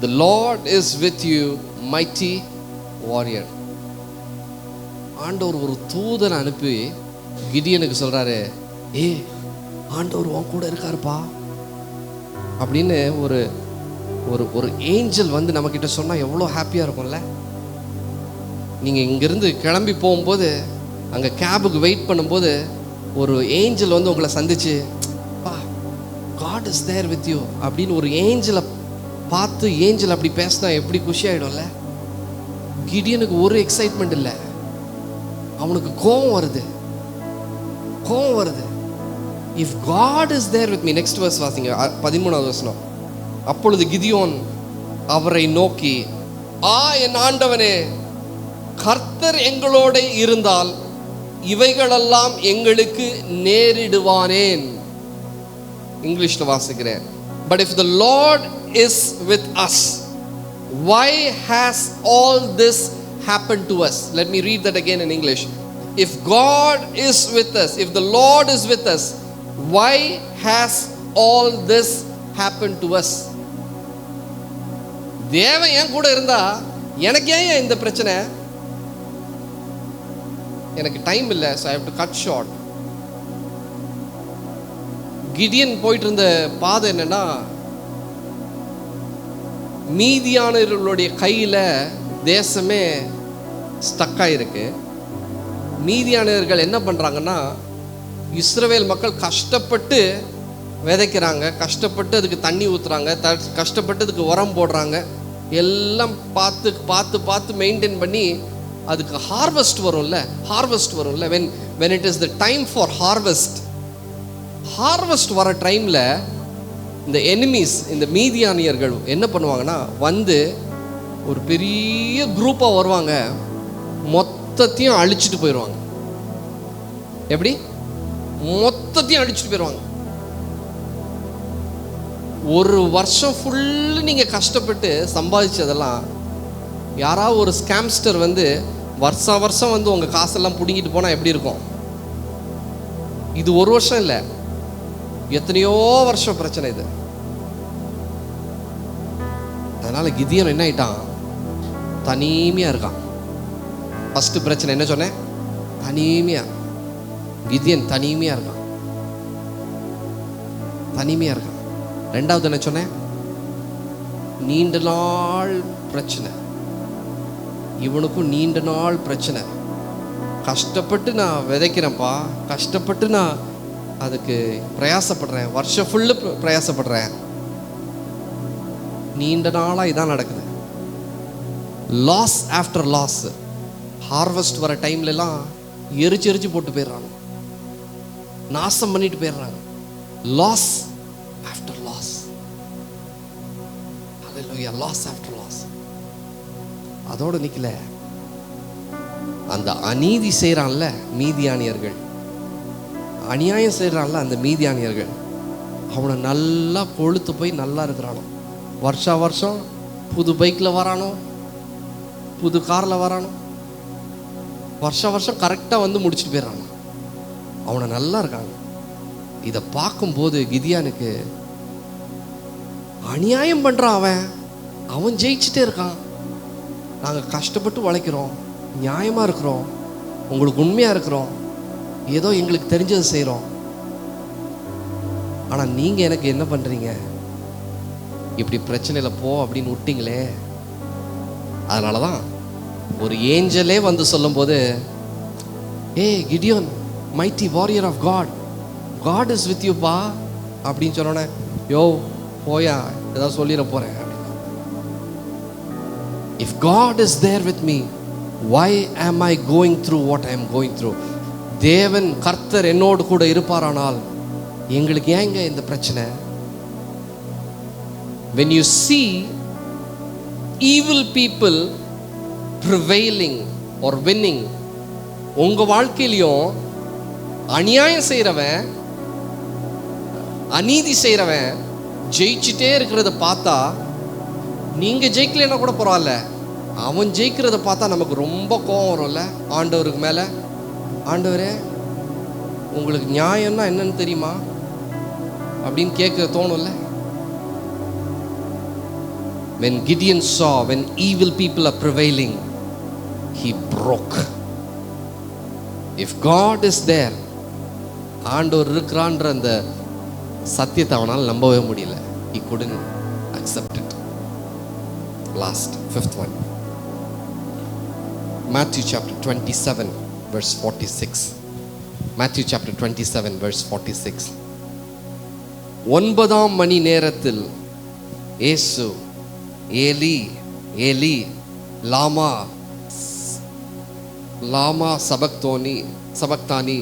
"The Lord is with you, mighty warrior." ஆண்டவர் ஒரு தூதனை அனுப்பி கிடியனுக்கு சொல்றாரு, ஆண்டவர் உன் கூட இருக்காருப்பா அப்படின்னு ஒரு ஒரு ஒரு ஏஞ்சல் வந்து நம்ம கிட்ட சொன்னா எவ்வளோ ஹாப்பியா இருக்கும்ல. நீங்க இங்கிருந்து கிளம்பி போகும்போது அங்க கேபுக்கு வெயிட் பண்ணும்போது ஒரு ஏஞ்சல் வந்து உங்களை சந்திச்சு, God is there with you அப்படின்னு ஒரு ஏஞ்சலை பார்த்து ஏஞ்சல் அப்படி பேசினா எப்படி குஷி ஆயிடும்ல. கிடியனுக்கு ஒரு எக்ஸைட்மெண்ட் இல்லை, அவனுக்கு கோவம் வருது. If God is there with me. Next verse வாசிங்க, 13வது வசனம். அப்பொழுது கிதியோன் அவரை நோக்கி, என் ஆண்டவனே, கர்த்தர் எங்களோட இருந்தால் இவைகளெல்லாம் எங்களுக்கு நேரிடுவானேன். இங்கிலீஷ்ல வாசிக்கிறேன். But if the Lord is with us, why has all this happened to us? Let me read that again in English. If God is with us, if the Lord is with us, why has all this happened to us? தேவன் என் கூட இருந்தா எனக்கு ஏன் இந்த பிரச்சனை? எனக்கு time இல்லை, so I have to cut short. Gideon போயிட்டு இருந்த பாதை என்னன்னா, மீதியானவர்களுடைய கையில தேசமே ஸ்டக் ஆயிருக்கு. மீதியானவர்கள் என்ன பண்றாங்கன்னா, இஸ்ரவேல் மக்கள் கஷ்டப்பட்டு விதைக்கிறாங்க, கஷ்டப்பட்டு அதுக்கு தண்ணி ஊற்றுறாங்க, கஷ்டப்பட்டு அதுக்கு உரம் போடுறாங்க, எல்லாம் பார்த்து பார்த்து பார்த்து மெயின்டைன் பண்ணி அதுக்கு ஹார்வெஸ்ட் வரும்ல. when it is the time for harvest வர டைமில் இந்த எனிமீஸ், இந்த மீதியானியர்கள் என்ன பண்ணுவாங்கன்னா, வந்து ஒரு பெரிய குரூப்பாக வருவாங்க, மொத்தத்தையும் அழிச்சிட்டு போயிடுவாங்க. எப்படி? மொத்தத்தையும் அழிச்சிட்டு போயிடுவாங்க. ஒரு வருஷம் ஃபுல்லு நீங்கள் கஷ்டப்பட்டு சம்பாதிச்சதெல்லாம் யாராவது ஒரு ஸ்கேம்ஸ்டர் வந்து வருஷம் வந்து உங்கள் காசெல்லாம் பிடுங்கிட்டு போனால் எப்படி இருக்கும்? இது ஒரு வருஷம் இல்லை, எத்தனையோ வருஷம் பிரச்சனை இது. அதனால கிதியோன் என்ன ஆயிட்டான்? தனிமையா இருக்கான். ஃபர்ஸ்ட் பிரச்சனை என்ன சொன்னேன்? தனிமையா. கிதியோன் தனிமையா இருக்கான். ரெண்டாவது என்ன சொன்னேன்? நீண்ட நாள் பிரச்சனை. இவனுக்கும் நீண்ட நாள் பிரச்சனை. கஷ்டப்பட்டு நான் விதைக்கிறேன்ப்பா, கஷ்டப்பட்டு நான் அதுக்கு பிரயாசப்படுறேன், வருஷம் ஃபுல்லு பிரயாசப்படுறேன், நீண்ட நாளாக இதான் நடக்குது. Loss after loss. ஹார்வெஸ்ட் வர டைம்லலாம் எரிச்சு போட்டு போயிடுறாங்க, நாசம் பண்ணிட்டு போயிடுறாங்க. Loss after loss. Hallelujah. Loss after loss. அதோடு நிக்கல, அந்த அநீதி செய்கிறான்ல மீதியானியர்கள், அநியாயம் செய்கிறான்ல அந்த மீதியானியர்கள், அவனை நல்லா கொழுத்து போய் நல்லா இருக்கிறானோ. வருஷம் புது பைக்கில் வரானோ, புது காரில் வரானோ, வருஷம் கரெக்டாக வந்து முடிச்சுட்டு போயிடறானோ, அவனை நல்லா இருக்காங்க. இதை பார்க்கும்போது கிதியானுக்கு அநியாயம் பண்ணுறான், அவன் ஜெயிச்சுட்டே இருக்கான். நாங்கள் கஷ்டப்பட்டு உழைக்கிறோம், நியாயமாக இருக்கிறோம், உங்களுக்கு உண்மையாக இருக்கிறோம், ஏதோ எங்களுக்கு தெரிஞ்சது செய்கிறோம். ஆனால் நீங்கள் எனக்கு என்ன பண்ணுறீங்க? இப்படி பிரச்சனையில் போ அப்படின்னு விட்டீங்களே. அதனால தான் ஒரு ஏஞ்சலே வந்து சொல்லும்போது, ஏ Gideon, mighty warrior of God, God is with you பா அப்படின்னு சொன்னோன்னே, யோ போயா ஏதாவது சொல்லிட போகிறேன் அப்படின்னு. If God is there with me, why am I going through what I am going through? தேவன் கர்த்தர் என்னோடு கூட இருப்பாரானால் எங்களுக்கு ஏங்க இந்த பிரச்சனை? When you see evil people prevailing or winning, உங்க வாழ்க்கையிலையும் அநியாயம் செய்கிறவன், அநீதி செய்கிறவன் ஜெயிச்சுட்டே இருக்கிறத பார்த்தா, நீங்க ஜெயிக்கலைன்னா கூட பரவாயில்ல, அவன் ஜெயிக்கிறத பார்த்தா நமக்கு ரொம்ப கோபம் வரும்ல ஆண்டவருக்கு மேலே. ஆண்டவரே உங்களுக்கு நியாயம்னா என்னன்னு தெரியுமா அப்படின்னு கேட்க தோணும்ல. When Gideon saw when evil people are prevailing, he broke. If God is there, ஆண்டவர் இருக்கிறான்ற அந்த சத்தியத்தை அவனால் நம்பவே முடியல. He couldn't accept it. Last, fifth one. Matthew chapter 27 verse 46. Matthew chapter 27 verse 46. 9 மணி நேரத்தில் இயேசு ஏலி ஏலி லாமா லாமா சபக்தானி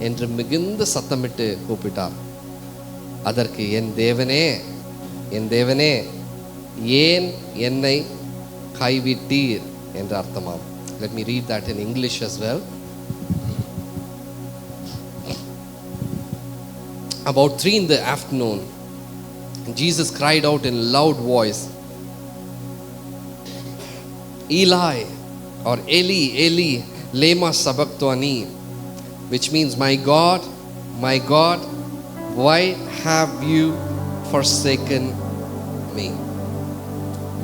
என்று மிகுந்த சத்தமிட்டு கூப்பிட்டார். அதற்கு என் தேவனே ஏன் என்னை கைவிட்டீர் என்று அர்த்தமாம். Let me read that in English as well. About 3 in the afternoon, Jesus cried out in a loud voice, Eli, or Eli, Eli, lema sabachthani, which means, my God, why have you forsaken me?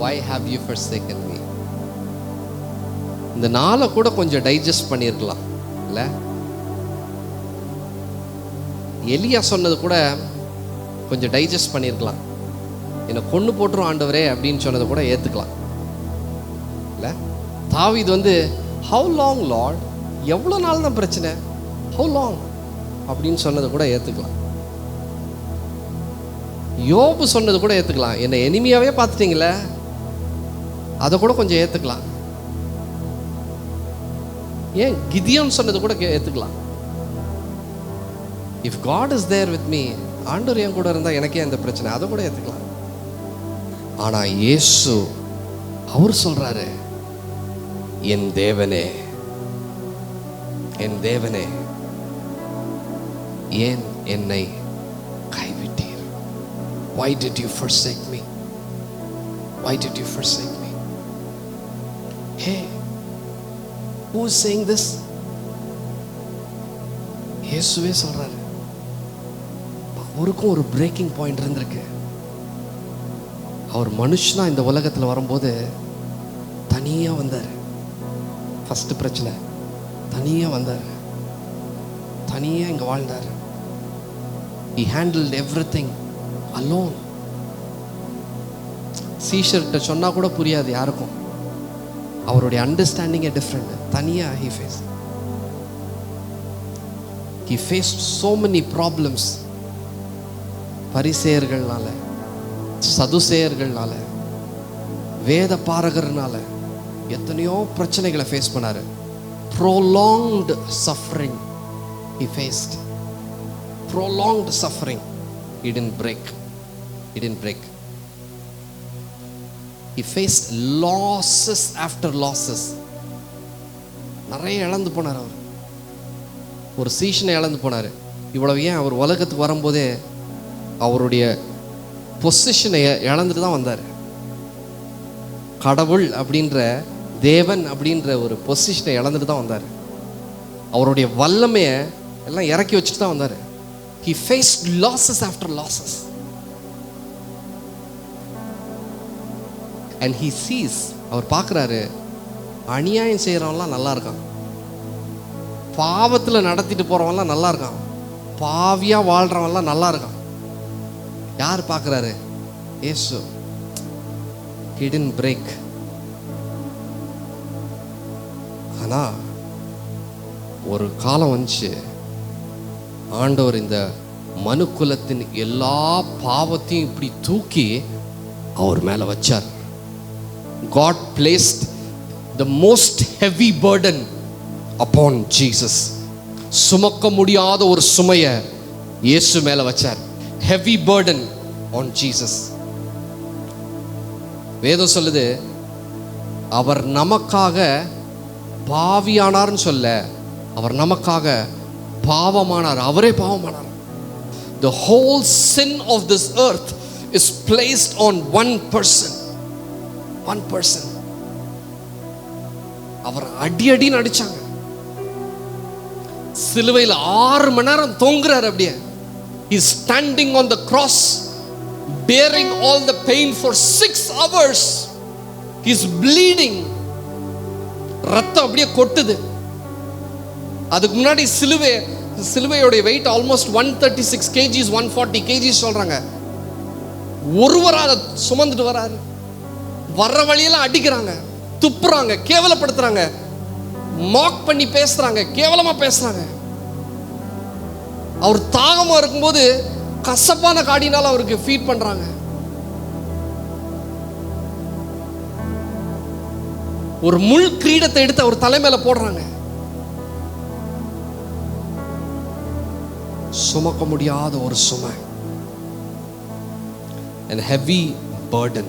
Why have you forsaken me? இந்த நாளை கூட கொஞ்சம் digest பண்ணியிருக்கலாம் இல்லை? எலியா சொன்னது கூட கொஞ்சம் டைஜஸ்ட் பண்ணியிருக்கலாம். என்னை கொண்டு போட்டுரும் ஆண்டவரே அப்படின்னு சொன்னதை கூட ஏற்றுக்கலாம் இல்லை? தாவீது வந்து ஹவு லாங் லார்ட், எவ்வளோ நாள் தான் பிரச்சனை, ஹவு லாங் அப்படின்னு சொன்னதை கூட ஏற்றுக்கலாம். யோபு சொன்னது கூட ஏற்றுக்கலாம். என்னை எனிமையாவே பார்த்துட்டீங்களே, அதை கூட கொஞ்சம் ஏற்றுக்கலாம். ஏன் கிதியோன் சொன்னது கூட ஏற்றுக்கலாம். If God is there with me, ஆண்டவர் என் கூட இருந்தால் எனக்கே அந்த பிரச்சனை, அதை கூட ஏற்றுக்கலாம். ஆனால் இயேசு அவர் சொல்றாரு, என் தேவனே ஏன் என்னை கைவிட்டீர்? Why did you forsake me? Why did you forsake me? Hey, who is saying this? இயேசுவே சொல்றாரு. அவருக்கும் ஒரு பிரேக்கிங் பாயிண்ட் இருந்திருக்கு. அவர் மனுஷனா இந்த உலகத்தில் வரும்போது தனியாக வந்தார். ஃபர்ஸ்ட் பிரச்சனை, தனியாக வந்தார், தனியாக இங்கே வாழ்ந்தார். He handled everything alone. சீஷர்கிட்ட சொன்னால் கூட புரியாது யாருக்கும். அவருடைய அண்டர்ஸ்டாண்டிங்கே டிஃப்ரெண்ட். தனியாக he faced so many problems. பரிசேயர்கள்னால, சதுசேயர்கள்னால, வேத பாரகர்னால எத்தனையோ பிரச்சனைகளை ஃபேஸ் பண்ணாரு. prolonged suffering he faced. prolonged suffering. He didn't break. He faced losses after losses. நிறைய இழந்து போனார் அவர். ஒரு சீஷனை இழந்து போனார். இவ்வளவு ஏன், அவர் உலகத்துக்கு வரும்போதே அவருடைய பொசிஷனை இழந்துட்டு தான் வந்தார். கடவுள் அப்படின்ற, தேவன் அப்படின்ற ஒரு பொசிஷனை இழந்துட்டு தான் வந்தார். அவருடைய வல்லமையை எல்லாம் இறக்கி வச்சுட்டு தான் வந்தார். He faced losses after losses. And he sees, அவர் பார்க்குறாரு, அநியாயம் செய்கிறவன்லாம் நல்லா இருக்கான், பாவத்தில் நடத்திட்டு போகிறவன்லாம் நல்லா இருக்கான், பாவியாக வாழ்கிறவன்லாம் நல்லா இருக்கான். யார் பார்க்குறாரு? இயேசு. He didn't break. ஆனால் ஒரு காலம் வந்துச்சு, ஆண்டவர் இந்த மனுக்குலத்தின் எல்லா பாவத்தையும் இப்படி தூக்கி அவர் மேலே வச்சார். God placed the most heavy burden upon Jesus. சுமக்க முடியாத ஒரு சுமையை இயேசு மேலே வச்சார். Heavy burden on Jesus. வேதம் சொல்லுது, அவர் நமக்காக பாவியானார்னு சொல்ல, அவர் நமக்காக பாவமானார். அவரே பாவமானார். The whole sin of this earth is placed on one person. One person. அவர் அடின்னு அடிச்சாங்க. சிலுவையில் 6 மணி நேரம் தொங்குறார் அப்படியே. He is standing on the cross, bearing all the pain for 6 hours. He is bleeding. ரத்தம் அப்படியே கொட்டுது. அதுக்கு முன்னாடி சிலுவையோட வெயிட் ஆல்மோஸ்ட் 136 kgs 140 kgs சொல்றாங்க. ஒருவராக சுமந்துட்டு வராரு. வர்ற வழியெல்லாம் அடிக்கிறாங்க, துப்புறாங்க, கேவலப்படுத்துறாங்க, மாக் பண்ணி பேசுறாங்க, கேவலமா பேசுறாங்க. அவர் தாகமா இருக்கும்போது கசப்பான காடினால அவருக்கு ஃபீட் பண்றாங்க. ஒரு முள் கிரீடத்தை எடுத்து அவர் தலைமையில போடுறாங்க. சுமக்க முடியாத ஒரு சுமை. And heavy burden.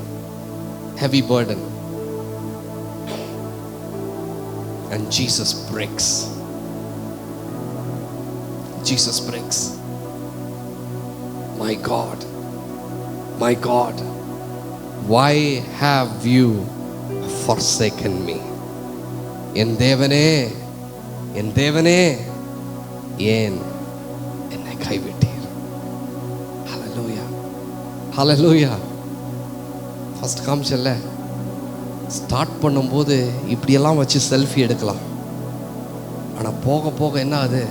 And Jesus breaks. My God, why have you forsaken me? என் தேவனே ஏன் என்னை கைவிட்டீர்? ஹல்லேலூயா. ஃபர்ஸ்ட் காமிச்சல்ல, ஸ்டார்ட் பண்ணும்போது இப்படியெல்லாம் வச்சு செல்ஃபி எடுக்கலாம். ஆனால் போக போக என்ன ஆகுது?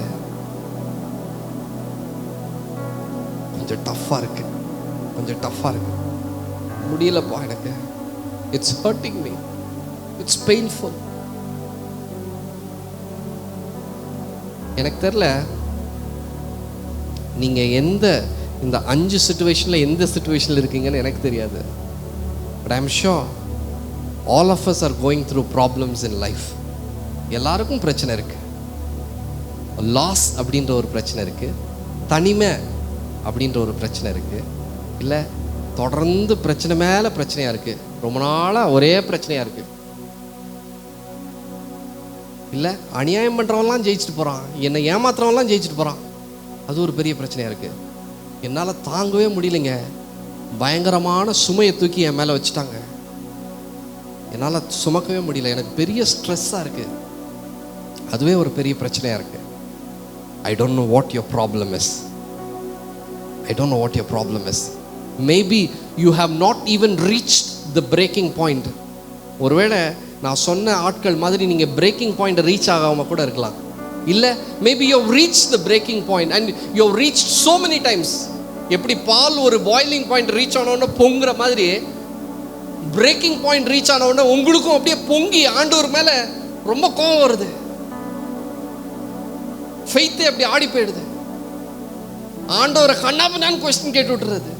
கொஞ்சம் டஃப்பாக இருக்கு. முடியலப்பா எனக்கு. It's hurting me. It's painful. எனக்கு தெரியல நீங்கள் இந்த 5 சிச்சுவேஷனில் எந்த சிச்சுவேஷனில் இருக்கீங்கன்னு எனக்கு தெரியாது. But I am sure all of us are going through problems in life. எல்லாருக்கும் பிரச்சனை இருக்கு. லாஸ் அப்படின்ற ஒரு பிரச்சனை இருக்கு, தனிமை அப்படின்ற ஒரு பிரச்சனை இருக்கு, இல்லை தொடர்ந்து பிரச்சனை மேலே பிரச்சனையா இருக்கு, ரொம்ப நாளாக ஒரே பிரச்சனையா இருக்கு, இல்லை அநியாயம் பண்ணுறவன்லாம் ஜெயிச்சுட்டு போகிறான், என்னை ஏமாத்துறவன்லாம் ஜெயிச்சுட்டு போகிறான், அது ஒரு பெரிய பிரச்சனையா இருக்கு. என்னால் தாங்கவே முடியலைங்க, பயங்கரமான சுமையை தூக்கி என் மேலே வச்சுட்டாங்க, என்னால் சுமக்கவே முடியல, எனக்கு பெரிய ஸ்ட்ரெஸ்ஸாக இருக்குது, அதுவே ஒரு பெரிய பிரச்சனையாக இருக்குது. I don't know what your problem is. Maybe you have not even reached the breaking point. ஒருவேளை நான் சொன்ன ஆட்கள் மாதிரி நீங்கள் பிரேக்கிங் பாயிண்ட் ரீச் ஆகாமல் கூட இருக்கலாம். இல்லை, maybe you have reached the breaking point and you have reached so many times. எப்படி பால் ஒரு பாய்லிங் பாயிண்ட் ரீச் ஆனோன்னு பொங்குற மாதிரி பிரேக்கிங் பாயிண்ட் ரீச் ஆன உடனே உங்களுக்கும் அப்படியே பொங்கி ஆண்டவர் மேல ரொம்ப கோபம் வருது, ஃபெய்த்தே அப்படி ஆடி போயிடுது, ஆண்டவரை கண்ணாபண்ணான்னு கொஸ்டின் கேட்டு விட்டுறது.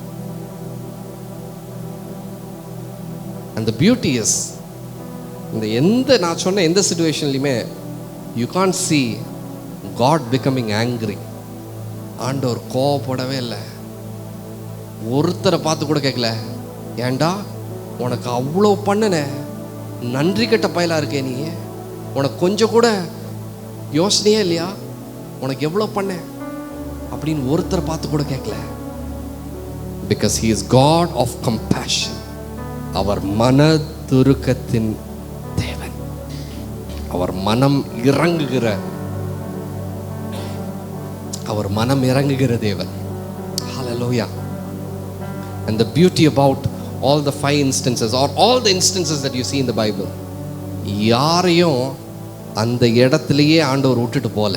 And the beauty is, நான் சொன்ன எந்த சிச்சுவேஷன்லையுமே you can't see God becoming angry. ஆண்டவர் கோவப்படவே இல்லை. ஒருத்தரை பார்த்து கூட கேட்கல, ஏண்டா உனக்கு அவ்வளோ பண்ணன, நன்றி கட்ட பயலா இருக்கே நீ, உனக்கு கொஞ்சம் கூட யோசனையே இல்லையா, உனக்கு எவ்வளோ பண்ண அப்படின்னு ஒருத்தரை பார்த்து கூட கேட்கல. Because he is God of compassion. அவர் மனதுருக்கத்தின் தேவன், அவர் மனம் இறங்குகிற தேவன். Hallelujah. And the beauty about all the 5 instances or all the instances that you see in the Bible, யாரையும் அந்த இடத்துலையே ஆண்டவர் விட்டுட்டு போல,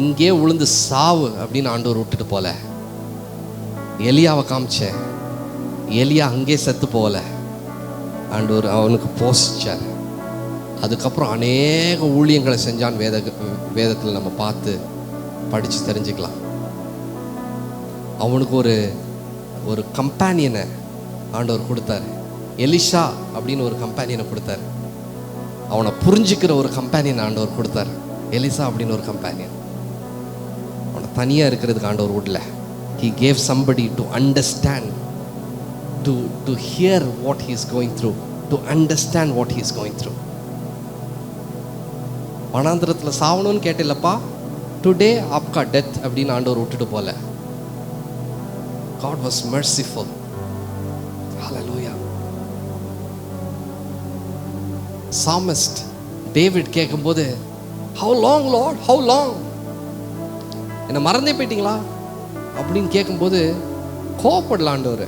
இங்கே விழுந்து சாவு அப்படின்னு ஆண்டவர் விட்டுட்டு போல. எலியாவை காமிச்சேன், எலியா அங்கே செத்து போகல, ஆண்டவர் அவனுக்கு போஷிச்சார். அதுக்கப்புறம் அநேக ஊழியங்களை செஞ்சான். வேதத்தில் நம்ம பார்த்து படித்து தெரிஞ்சுக்கலாம். அவனுக்கு ஒரு கம்பேனியனை ஆண்டவர் கொடுத்தாரு. எலிஷா அப்படின்னு ஒரு கம்பேனியனை கொடுத்தாரு. அவனை புரிஞ்சுக்கிற ஒரு கம்பேனியன் ஆண்டவர் கொடுத்தாரு. எலிசா அப்படின்னு ஒரு கம்பேனியன். அவனை தனியாக இருக்கிறதுக்கு ஆண்டவர் விடல. He gave somebody to understand, to hear what he is going through, to understand what he is going through. வனாந்திரத்தில் சாவணும்னு கேட்டில்லப்பா, டுடே ஆப்கா டெத் அப்படின்னு ஆண்டவர் விட்டுட்டு போல. God was merciful. Hallelujah. Psalmist David கேட்கும்போது, how long Lord, how long, என்ன மறந்தே போயிட்டீங்களா அப்படின்னு கேட்கும்போது கோவப்படல ஆண்டவர்.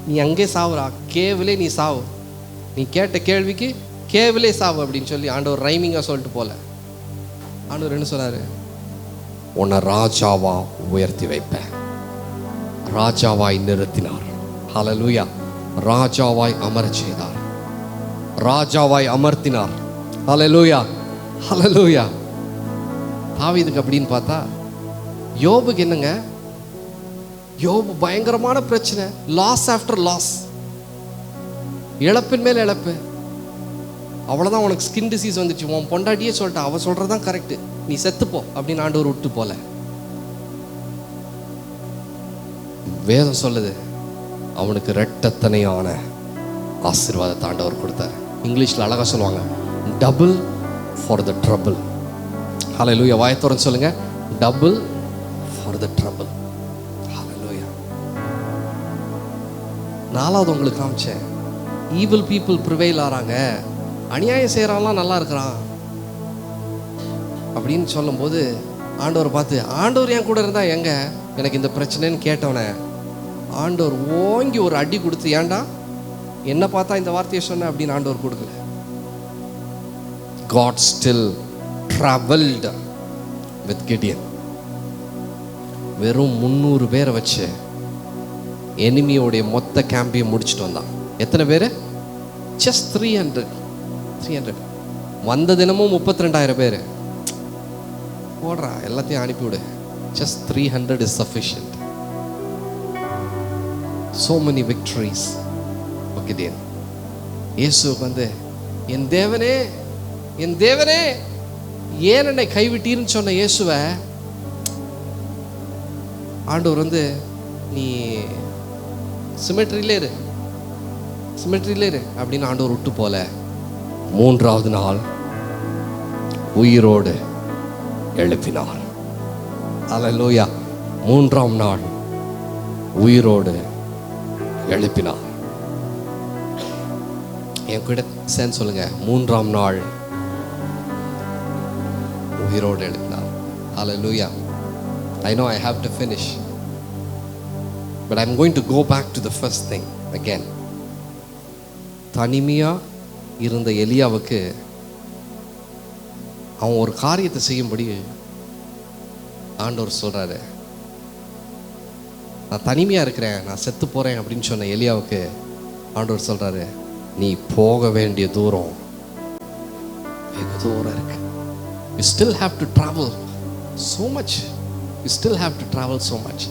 நீ அங்கே சாவுறா, கேவிலே நீ சாவு, நீ கேட்ட கேள்விக்கு கேவிலே சாவு அப்படின்னு சொல்லி ஆண்டவர் ரைமிங்காக சொல்லிட்டு போல. ஆண்டவர் என்ன சொன்னார்? உன்னை ராஜாவா உயர்த்தி வைப்பேன். ராஜாவாய் நிறுத்தினார். ஹல்லேலூயா. ராஜாவாய் அமரச் செய்தார், ராஜாவாய் அமர்த்தினார். ஹல்லேலூயா, ஹல்லேலூயா. தாவீதுக்கு அப்படின்னு பார்த்தா, யோபுக்கு என்னங்க, யோபு பயங்கரமான பிரச்சனை, லாஸ் ஆஃப்டர் லாஸ், இழப்பின் மேல் இழப்பு. அவ்வளோதான், உனக்கு ஸ்கின் டிசீஸ் வந்துச்சு, உன் பொண்டாட்டியே சொல்லிட்டா, அவள் சொல்கிறதான் கரெக்டு, நீ செத்துப்போ அப்படின்னு ஆண்டவர் விட்டு போல. வேதம் சொல்லுது அவனுக்கு ரெட்டத்தனையான ஆசீர்வாதத்தை ஆண்டவர் கொடுத்தார். இங்கிலீஷில் அழகாக சொல்லுவாங்க, டபுள் ஃபார் த ட்ரபிள். ஹல்லேலூயா. வாயத்தோரன்னு சொல்லுங்க, டபுள் ஃபார் த ட்ரபிள். ஹல்லேலூயா. நாலாவது உங்களுக்கு காமிச்சேன், ஈவில் பீப்புள் ப்ரிவைல் ஆகிறாங்க, அநியாயம் செய்கிறான்லாம் நல்லா இருக்கிறான் அப்படின்னு சொல்லும்போது ஆண்டவர் பார்த்து, ஆண்டவர் என் கூட இருந்தால் எங்க எனக்கு இந்த பிரச்சனைன்னு கேட்டவனே ஆண்டவர் ஓங்கி ஒரு அடி கொடுத்து, ஏன்டா என்ன பார்த்தா இந்த வார்த்தையை சொன்ன அப்படின்னு ஆண்டவர் கொடுக்கல. God still traveled with Gideon. வெறும் 300 பேரை வச்சு எனிமியோடைய மொத்த கேம்பையும் முடிச்சுட்டு வந்தான். எத்தனை பேர்? just 300. வந்த தினமும் 32,000 பேர். போடுறா, எல்லாத்தையும் அனுப்பிவிடு. just 300 is sufficient. so many victories for Gideon. இயேசுவுக்கு வந்து, என் தேவனே, என் தேவனே ஏன் என்னை கைவிட்டீர்னு சொன்ன இயேசுவை ஆண்டவர் வந்து, நீ சிமெட்ரியிலே இரு, சிமெட்ரியிலே இரு அப்படின்னு ஆண்டவர் விட்டு போல. 3வது நாள் உயிரோடு எழுப்பினார். அல்லேலூயா. 3ஆம் நாள் உயிரோடு எழுப்பினார். என் கூட சேர்ந்து சொல்லுங்க, 3ஆம் நாள் உயிரோடு எழுப்பினார். அல்லேலூயா. I know I have to finish, but I'm going to go back to the first thing again. தனிமையா இருந்த எலியாவுக்கு அவன் ஒரு காரியத்தை செய்யும்படி ஆண்டவர் சொல்றாரு. நான் தனிமையா இருக்கிறேன், நான் செத்து போறேன் அப்படின்னு சொன்ன எலியாவுக்கு ஆண்டவர் சொல்றாரு, நீ போக வேண்டிய தூரம் வெகு தூரம் இருக்கு. You still have to travel so much. You still have to travel so much.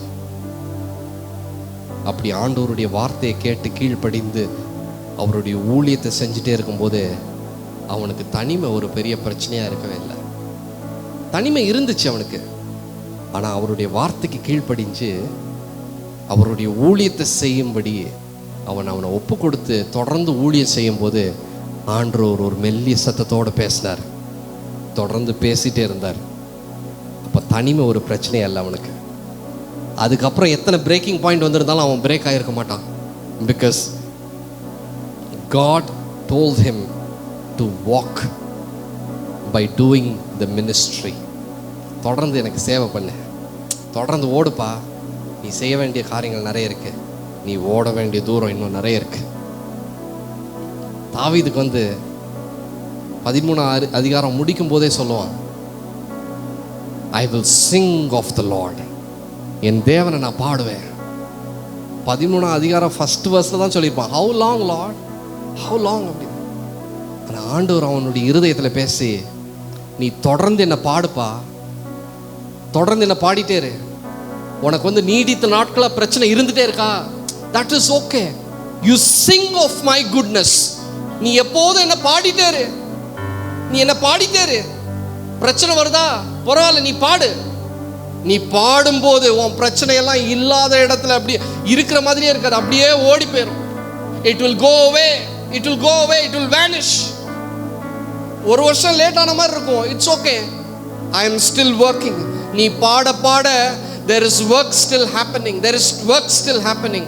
அப்படி ஆண்டவருடைய வார்த்தையை கேட்டு கீழ்ப்படிந்து அவருடைய ஊழியத்தை செஞ்சுட்டே இருக்கும்போது அவனுக்கு தனிமை ஒரு பெரிய பிரச்சனையாக இருக்கவே இல்லை. தனிமை இருந்துச்சு அவனுக்கு, ஆனால் அவருடைய வார்த்தைக்கு கீழ்ப்படிஞ்சு அவருடைய ஊழியத்தை செய்யும்படி அவனை ஒப்பு கொடுத்து தொடர்ந்து ஊழியம் செய்யும்போது ஆண்டவர் ஒரு மெல்லிய சத்தத்தோடு பேசினார், தொடர்ந்து பேசிகிட்டே இருந்தார். அப்போ தனிமை ஒரு பிரச்சனையே இல்லை அவனுக்கு. அதுக்கப்புறம் எத்தனை பிரேக்கிங் பாயிண்ட் வந்திருந்தாலும் அவன் பிரேக் ஆகிருக்க மாட்டான். Because God told him to walk by doing the ministry. தொடர்ந்து எனக்கு சேவை பண்ணு, தொடர்ந்து ஓடுப்பா, நீ செய்ய வேண்டிய காரியங்கள் நிறைய இருக்கு, நீ ஓட வேண்டிய தூரம் இன்னும் நிறைய இருக்கு. தாவீதுக்கு வந்து 13ஆம் அதிகாரம் முடிக்கும் போதே சொல்லுவான், I will sing of the Lord. என் தேவனை நான் பாடுவேன். 13ஆம் அதிகாரம் ஃபர்ஸ்ட் வேர்ஸ்ல தான் சொல்லியிருப்பான், how long Lord, how long அப்படின்னு. ஆனால் ஆண்டவர் அவனுடைய இருதயத்தில் பேசி, நீ தொடர்ந்து என்னை பாடுப்பா, தொடர்ந்து என்னை பாடிட்டே இரு. உனக்கு வந்து நீடித்த நாட்களாக பிரச்சனை இருந்துட்டே இருக்கா, that is okay, you sing of my goodness. நீ எப்போதும் என்ன பாடிட்டே இரு, நீ என்ன பாடிட்டே இரு. பிரச்சனை வருதா, பரவாயில்ல, நீ பாடு. நீ பாடும்போது உன் பிரச்சனையெல்லாம் இல்லாத இடத்துல அப்படியே இருக்கிற மாதிரியே இருக்காது, அப்படியே ஓடி போயிடும். It will go away, it will go away, it will vanish. ஒரு வருஷம் லேட் ஆன மாதிரி இருக்கும், it's okay, I am still working. நீ பாட பாட there is work still happening, there is work still happening.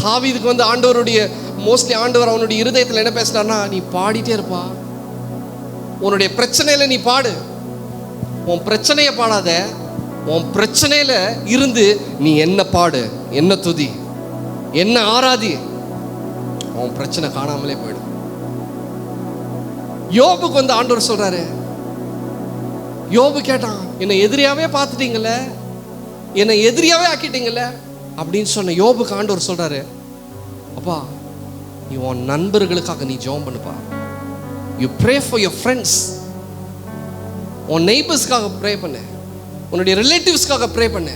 தாவீதுக்கு வந்து ஆண்டவருடைய மோஸ்ட்லி ஆண்டவர் அவனுடைய இருதயத்தில் என்ன பேசினார்னா, நீ பாடிட்டே இருப்பா, உன்னுடைய பிரச்சனையில நீ பாடு. உன் பிரச்சனையை பாடாத, உன் பிரச்சனையில இருந்து நீ என்ன பாடு, என்ன துதி, என்ன ஆராதி, உன் பிரச்சனை காணாமலே போயிடும். யோபுக்கு வந்து ஆண்டவர் சொல்றாரு, யோபு கேட்டான், என்னை எதிரியாவே பார்த்துட்டீங்கல்ல, என்னை எதிரியாவே ஆக்கிட்டீங்கல்ல அப்படின்னு சொன்ன யோபுக்கு ஆண்டவர் சொல்றாரு, அப்பா நீ உன் நண்பர்களுக்காக நீ ஜெபம் பண்ணுப்பா. You pray for your friends. உன் நெய்பர்ஸ்க்காக ப்ரே பண்ணு, உன்னுடைய ரிலேட்டிவ்ஸ்க்காக ப்ரே பண்ணு.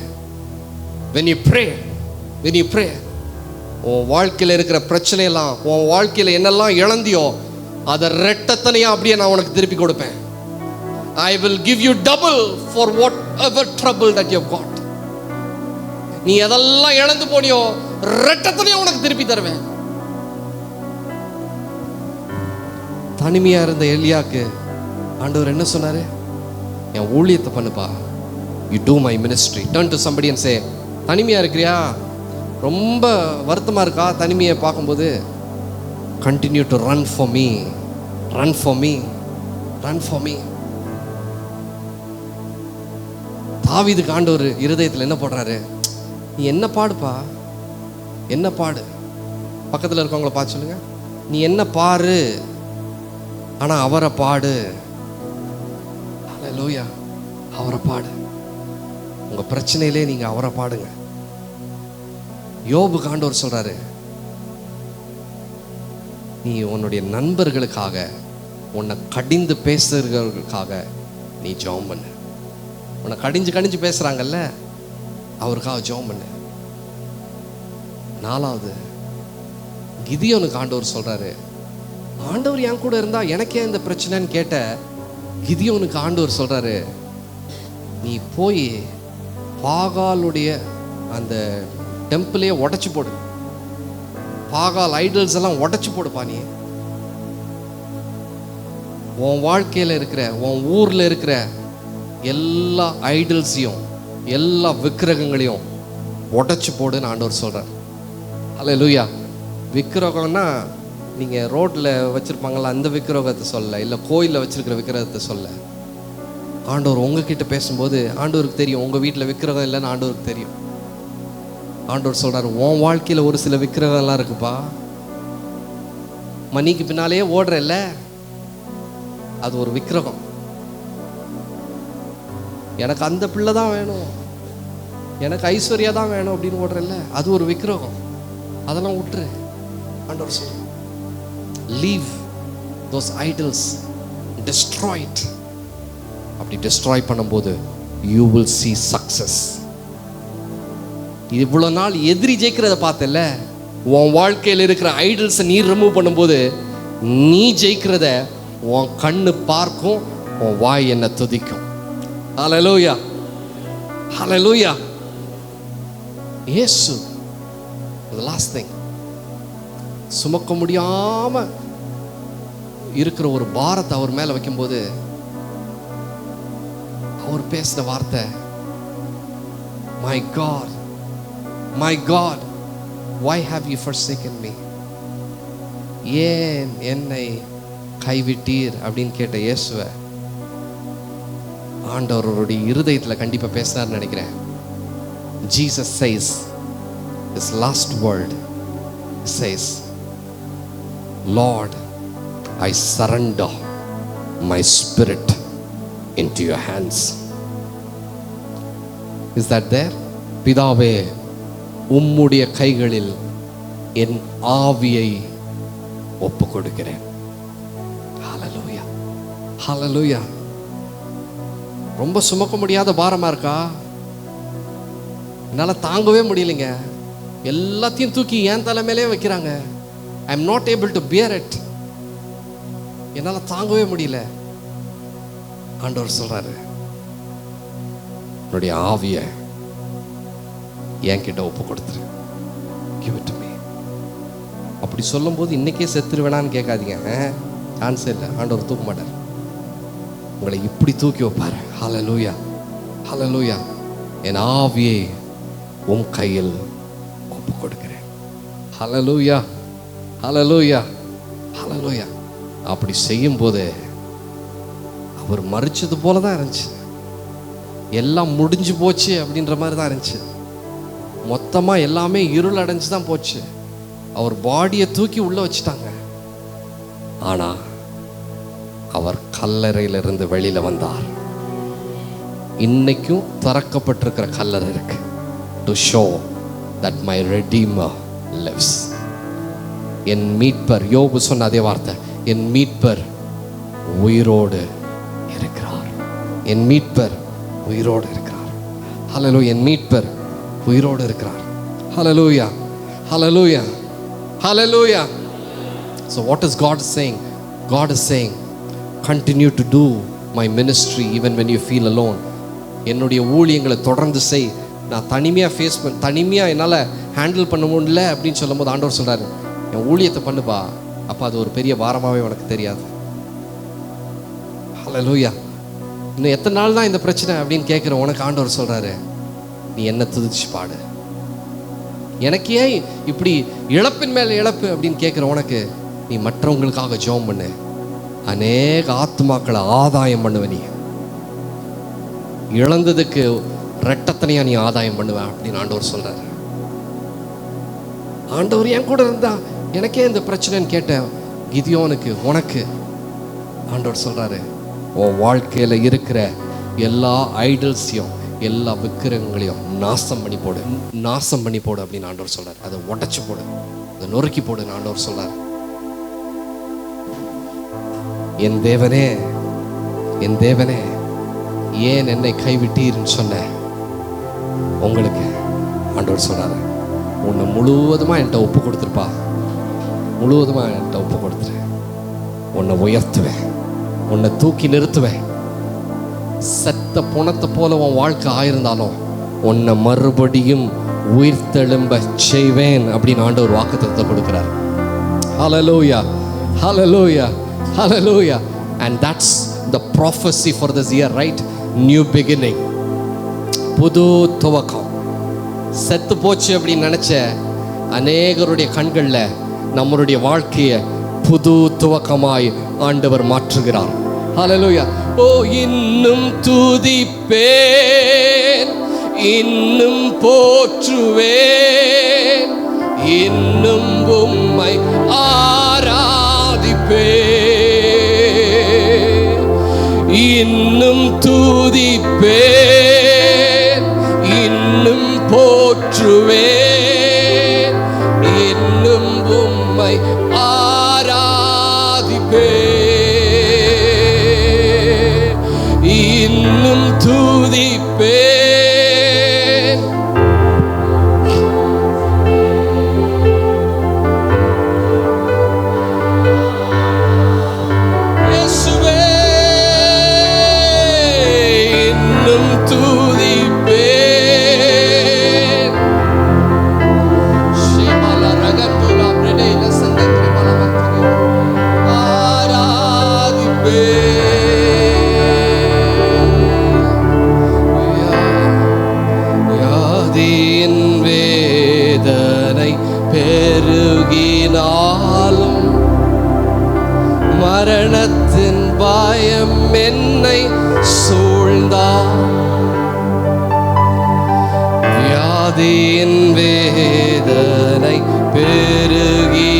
when you pray உன் வாழ்க்கையில் இருக்கிற பிரச்சனையெல்லாம், உன் வாழ்க்கையில் என்னெல்லாம் இழந்தியோ அதை ரெட்டத்தனையா அப்படியே நான் உனக்கு திருப்பி கொடுப்பேன். I will give you double for whatever trouble that you have got. நீ எதெல்லாம் இழந்து போனியோ ரெட்டத்தனையா உனக்கு திருப்பி தருவேன். தனிமையா இருந்த எலியாக்கு ஆண்டவர் என்ன சொன்னாரு, என் ஊழியத்தை பண்ணுப்பா, you do my ministry. Turn to somebody and say, தனிமையா இருக்கிறியா, ரொம்ப வருத்தமா இருக்கா தனிமையை பார்க்கும்போது, continue to run for me, run for me, run for me. தாவீதுக்கு ஆண்டவர் இருதயத்தில் என்ன போடுறாரு, நீ என்ன பாடுப்பா, என்ன பாடு. பக்கத்தில் இருக்கவங்கள பார்த்து சொல்லுங்க, நீ என்ன பாரு, ஆனா அவரை பாடு. ஹல்லேலூயா, அவரை பாடு. உங்க பிரச்சனையிலே நீங்க அவரை பாடுங்க. யோபுக்கு ஆண்டவர் சொல்றாரு, நீ உன்னுடைய நண்பர்களுக்காக, உன்னை கடிந்து பேசுறவர்களுக்காக நீ ஜெபம் பண்ணு. உன்னை கடிஞ்சு பேசுறாங்கல்ல, அவருக்காக ஜெபம் பண்ணு. 4வது, கிதியோனுக்கு ஆண்டவர் சொல்றாரு, ஆண்டவர் என் கூட இருந்தா எனக்கே இந்த பிரச்சனைன்னு கேட்ட கிதியோனுக்கு ஆண்டவர் சொல்றாரு, நீ போய் பாகாலுடைய அந்த டெம்பிளையே உடைச்சு போடு, பாகால் ஐடல்ஸ் எல்லாம் உடைச்சு போடுப்பா. நீ உன் வாழ்க்கையில் இருக்கிற, உன் ஊர்ல இருக்கிற எல்லா ஐடல்ஸையும், எல்லா விக்கிரகங்களையும் உடைச்சு போடுன்னு ஆண்டவர் சொல்றார். ஹல்லேலூயா. விக்கிரகம்னா நீங்க ரோட்ல வச்சிருப்பாங்கல்ல அந்த விக்கிரகத்தை சொல்ல, இல்லை கோயிலில் வச்சிருக்கிற விக்கிரகத்தை சொல்ல. ஆண்டவர் உங்ககிட்ட பேசும்போது ஆண்டவருக்கு தெரியும் உங்க வீட்டில் விக்கிரகம் இல்லைன்னு ஆண்டவருக்கு தெரியும். ஆண்டவர் சொல்றாரு, உன் வாழ்க்கையில் ஒரு சில விக்கிரகம் எல்லாம் இருக்குப்பா, மணிக்கு பின்னாலேயே ஓடுறல்ல, அது ஒரு விக்கிரகம். எனக்கு அந்த பிள்ளை தான் வேணும், எனக்கு ஐஸ்வர்யா தான் வேணும் அப்படின்னு ஓடுறல்ல, அது ஒரு விக்கிரகம். அதெல்லாம் விட்டுரு. ஆண்டவர் சொல்ற, leave those idols, destroy it. அப்படி destroy பண்ணும்போது you will see success. இவ்வளவு நாள் எதிரி ஜெயிக்கிறத பார்த்தல, உன் வாழ்க்கையில் இருக்கிற ஐடல்ஸை நீ ரிமூவ் பண்ணும்போது நீ ஜெயிக்கிறத உன் கண்ணு பார்க்கும், உன் வாய் என்ன துதிக்கும். ஹல்லேலூயா, ஹல்லேலூயா. இயேசு the last thing, சுமக்க முடியாம இருக்கிற ஒரு பாரத்தை அவர் மேல வைக்கும்போது அவர் பேசின வார்த்தை, my God, my God, why have you forsaken me? ஏன் என்னை கைவிட்டீர் அப்படின்னு கேட்ட இயேசுவை ஆண்டவருடைய இருதயத்தில் கண்டிப்பா பேசினார்னு நினைக்கிறேன். Jesus says, his last word says, Lord, I surrender my spirit into your hands. Is that there? பிதாவே, உம்முடைய கைகளில் என் ஆவியை ஒப்பு கொடுக்கிறேன். ஹல்லேலூயா, ஹல்லேலூயா. ரொம்ப சுமக்க முடியாத பாரமா இருக்கா? என்னால் தாங்கவே முடியலைங்க. எல்லாத்தையும் தூக்கி என் தலைமையிலே வைக்கிறாங்க. I am not able to bear it. என்னால் தாங்கவே முடியல. ஆண்டவர் சொல்றாரு, என்னுடைய ஆவியை என்கிட்ட ஒப்பு கொடுத்துரு. Give it to me. அப்படி சொல்லும் போது இன்னைக்கே செத்துருவேனான்னு கேட்காதீங்க. சான்ஸ் இல்லை. ஆண்டவர் தூக்க மாட்டார். உங்களை இப்படி தூக்கி வைப்பார். ஹல்லேலூயா, ஹல்லேலூயா. என் ஆவியை உம் கையில் ஒப்பு கொடுக்கிறேன். ஹல்லேலூயா, ஹல்லேலூயா, ஹல்லேலூயா. அப்படி செய்யும் போது அவர் மறிச்சது போல தான் இருந்துச்சு. எல்லாம் முடிஞ்சு போச்சு அப்படின்ற மாதிரி தான் இருந்துச்சு. மொத்தமாக எல்லாமே இருள் அடைஞ்சு தான் போச்சு. அவர் பாடியை தூக்கி உள்ள வச்சுட்டாங்க. ஆனால் அவர் கல்லறையிலிருந்து வெளியில் வந்தார். இன்னைக்கும் திறக்கப்பட்டிருக்கிற கல்லறை இருக்கு. To show that my redeemer lives. என் மீட்பர், யோபு சொன்ன அதே வார்த்தை, என் மீட்பர் உயிரோடு இருக்கிறார். என் மீட்பர் உயிரோடு இருக்கிறார். ஹல்லேலூயா. என் மீட்பர் உயிரோடு இருக்கிறார். ஹல்லேலூயா, ஹல்லேலூயா, ஹல்லேலூயா. So what is God saying? God is saying, continue to do my ministry even when you feel alone. என்னுடைய ஊழியங்களை தொடர்ந்து செய். நான் தனிமையாக என்னால் ஹேண்டில் பண்ண முடியல அப்படின்னு சொல்லும் போது ஆண்டவர் சொல்கிறாரு, என் ஊழியத்தை பண்ணுப்பா. அப்போ அது ஒரு பெரிய வாரமாகவே உனக்கு தெரியாது. ஹல்லேலூயா. இன்னும் எத்தனை நாள் தான் இந்த பிரச்சனை அப்படின்னு கேட்குற உனக்கு ஆண்டவர் சொல்கிறாரு, நீ என்ன துதிச்சு பாடு. எனக்கு ஏன் இப்படி இழப்பின் மேலே இழப்பு அப்படின்னு கேட்குற உனக்கு, நீ மற்றவங்களுக்காக ஜெபம் பண்ணு. அநேக ஆத்மாக்களை ஆதாயம் பண்ணுவ. நீ இழந்ததுக்கு ரெட்டத்தனையா நீ ஆதாயம் பண்ணுவ அப்படின்னு ஆண்டவர் சொல்றாரு. ஆண்டவர் என் கூட இருந்தா எனக்கே இந்த பிரச்சனைன்னு கேட்ட கிதியோனுக்கு, உனக்கு ஆண்டவர் சொல்றாரு, உன் வாழ்க்கையில இருக்கிற எல்லா ஐடல்ஸையும் எல்லா விக்கிரகங்களையும் நாசம் பண்ணி போடு, நாசம் பண்ணி போடு அப்படின்னு ஆண்டவர் சொல்றாரு. அதை உடைச்சு போடு, அதை நொறுக்கி போடுன்னு ஆண்டவர் சொல்றாரு. என் தேவனே, என் தேவனே, ஏன் என்னை கைவிட்டீர்னு சொன்ன உங்களுக்கு ஆண்டவர் சொல்றாரு, உன்னை முழுவதுமா என்கிட்ட ஒப்பு கொடுத்துருப்பா. முழுவதுமா என்கிட்ட ஒப்பு கொடுத்துரு. உன்னை உயர்த்துவேன், உன்னை தூக்கி நிறுத்துவேன். செத்த புணத்தை போல உன் வாழ்க்கை ஆயிருந்தாலும் உன்னை மறுபடியும் உயிர்த்தெழும்ப செய்வேன் அப்படின்னு ஆண்டவர் வாக்குத்தத்தத்தை கொடுக்கிறார். ஹல்லேலூயா, ஹல்லேலூயா, ஹல்லேலூயா. And that's the prophecy for this year, right? New beginning. புது துவக்கம். செத்து போச்சு அப்படின்னு நினைச்ச அநேகருடைய கண்களில் நம்மளுடைய வாழ்க்கையை புது துவக்கமாய் ஆண்டவர் மாற்றுகிறார். ஹல்லேலூயா. ஓ, இன்னும் துதிப்பேன், இன்னும் போற்றுவேன், இன்னும் உம்மை ஆராதிப்பேன். இன்னும் துதிப்பேன், இன்னும் போற்றுவேன், இன்னும் உம்மை ஆராதிப்பேன். இன்னும் துதிப்பேன். இயேசுவே, இன்னும் துதிப்பேன். ஷேமல ரகத்துலா பிரேல சங்கத்ரி பலமத்ரி ஆராதிப்பேன். வியாதியின் வேதனை பெருகினாலும் மரணத்தின் பயம் என்னை சூழ்ந்தால், வியாதியின் வேதனை பெருகினாலும்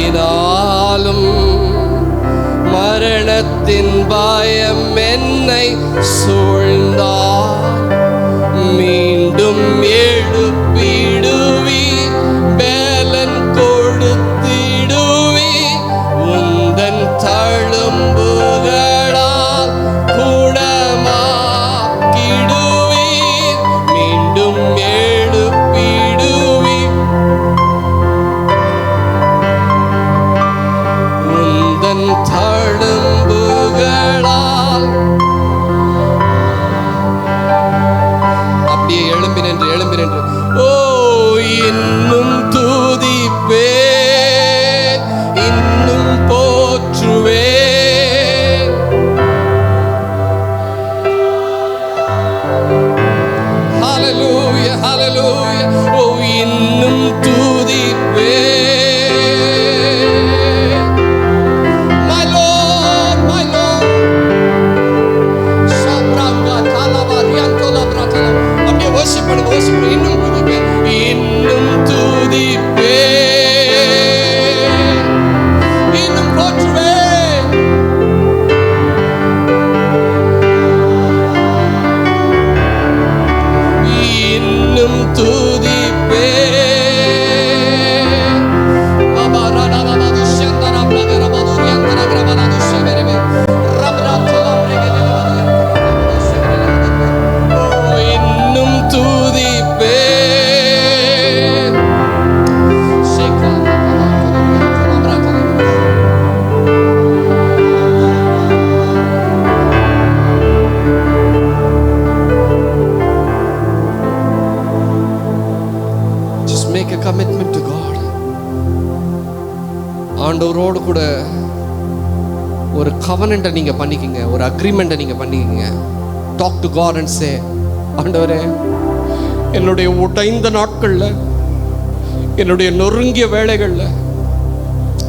மரணத்தின் பயம் என்னை சூழ்ந்தார், மீண்டும் எழுப்பிடுவி, பேலன் கொடுத்திடுவி, உந்தன் தழும்புகளால் குணமாக்கிடுவி, மீண்டும் எழுப்பிடுவி, உந்தன் தழும்புகளால். அப்படியே எழும்பி நின்று ஓ இன்னும் துதிப்பே, இன்னும் போற்றுவே, ஹalleluya ஹalleluya. ஓ இன்னும் துதிப்பே, my Lord my Lord. ஷப்ரங்கா தலவரியந்தோல பிரதல. அப்படியே worship பண்ணுங்க. இன்னும் துதிப்பே, இன்னும் துதிப்பே, இன்னும் போற்றுவே, இன்னும் துதிப்பே. இன்னும் துதிப்பே. Just make a commitment to God. ஆண்டவரோடு கூட ஒரு கவனன்ட்டை நீங்க பண்ணிக்கங்க, ஒரு அக்ரிமெண்ட்டை நீங்க பண்ணிக்கங்க. Talk to God and say, ஆண்டவரே என்னுடைய உடைந்த நாட்கள்ல, என்னுடைய நொறுங்கிய வேளைகள்ல,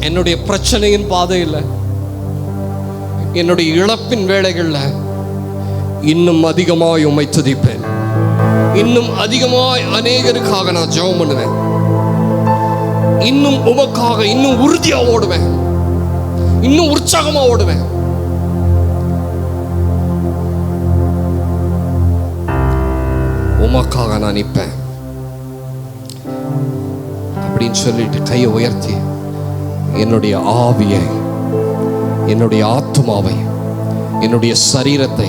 என்னுடைய பிரச்சனையின் பாதையில், என்னுடைய இழப்பின் வேளைகள்ல இன்னும் அதிகமாய் உம்மை துதிப்பேன், இன்னும் அதிகமாய் அநேகருக்காக நான் ஜெபம் பண்ணுவேன், இன்னும் உமக்காக இன்னும் உறுதியா ஓடுவேன், இன்னும் உற்சாகமா ஓடுவேன். உமக்காக நான் நிற்பேன் அப்படின்னு சொல்லிட்டு கையை உயர்த்தி என்னுடைய ஆவியை, என்னுடைய ஆத்துமாவை, என்னுடைய சரீரத்தை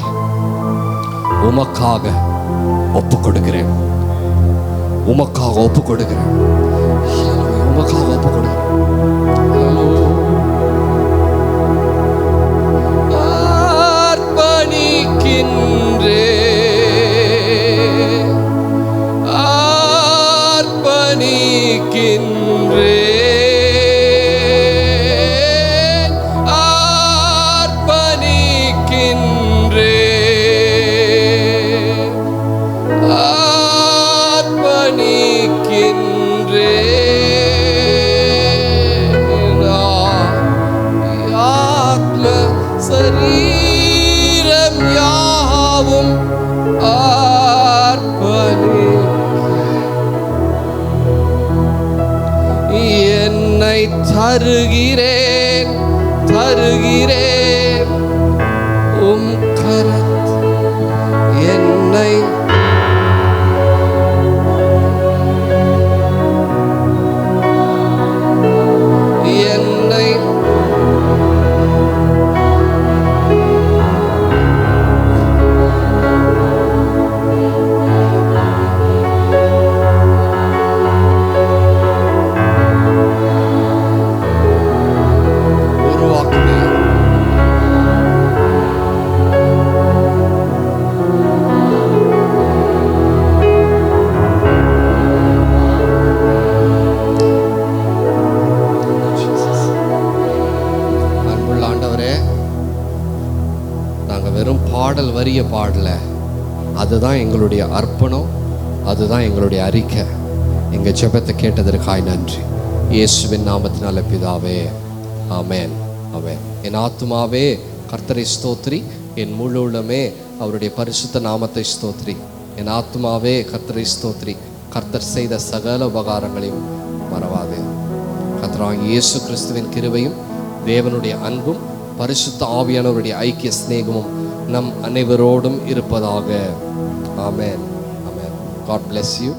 உமக்காக ஒப்பு கொடுக்கிறேன், உமக்காக ஒப்பு கொடுக்கிறேன், உமக்காக ஒப்பு கொடுக்கிறேன். சரீரம் யாவும் ஆர்ப்பணி, என்னை தருகிறேன் தருகிறேன் உம் கரத், என்னை என்னை பாடல் வரிய பாடல, அதுதான் எங்களுடைய அர்ப்பணம், அதுதான் எங்களுடைய அறிக்கை. எங்கள் ஜெபத்தை கேட்டதற்காய் நன்றி. இயேசுவின் நாமத்தினால பிதாவே, ஆமென் ஆமென். என் ஆத்துமாவே கர்த்தரை ஸ்தோத்ரி, என் முழு உள்ளமே அவருடைய பரிசுத்த நாமத்தை ஸ்தோத்ரி. என் ஆத்துமாவே கர்த்தரை ஸ்தோத்ரி, கர்த்தர் செய்த சகல உபகாரங்களையும் மறவாதே. கர்த்தராகிய இயேசு கிறிஸ்துவின் கிருபையும் தேவனுடைய அன்பும் பரிசுத்த ஆவியானவருடைய ஐக்கிய சிநேகமும் நம் அனைவரோடும் இருப்பதாக. ஆமென். ஆமென். God bless you.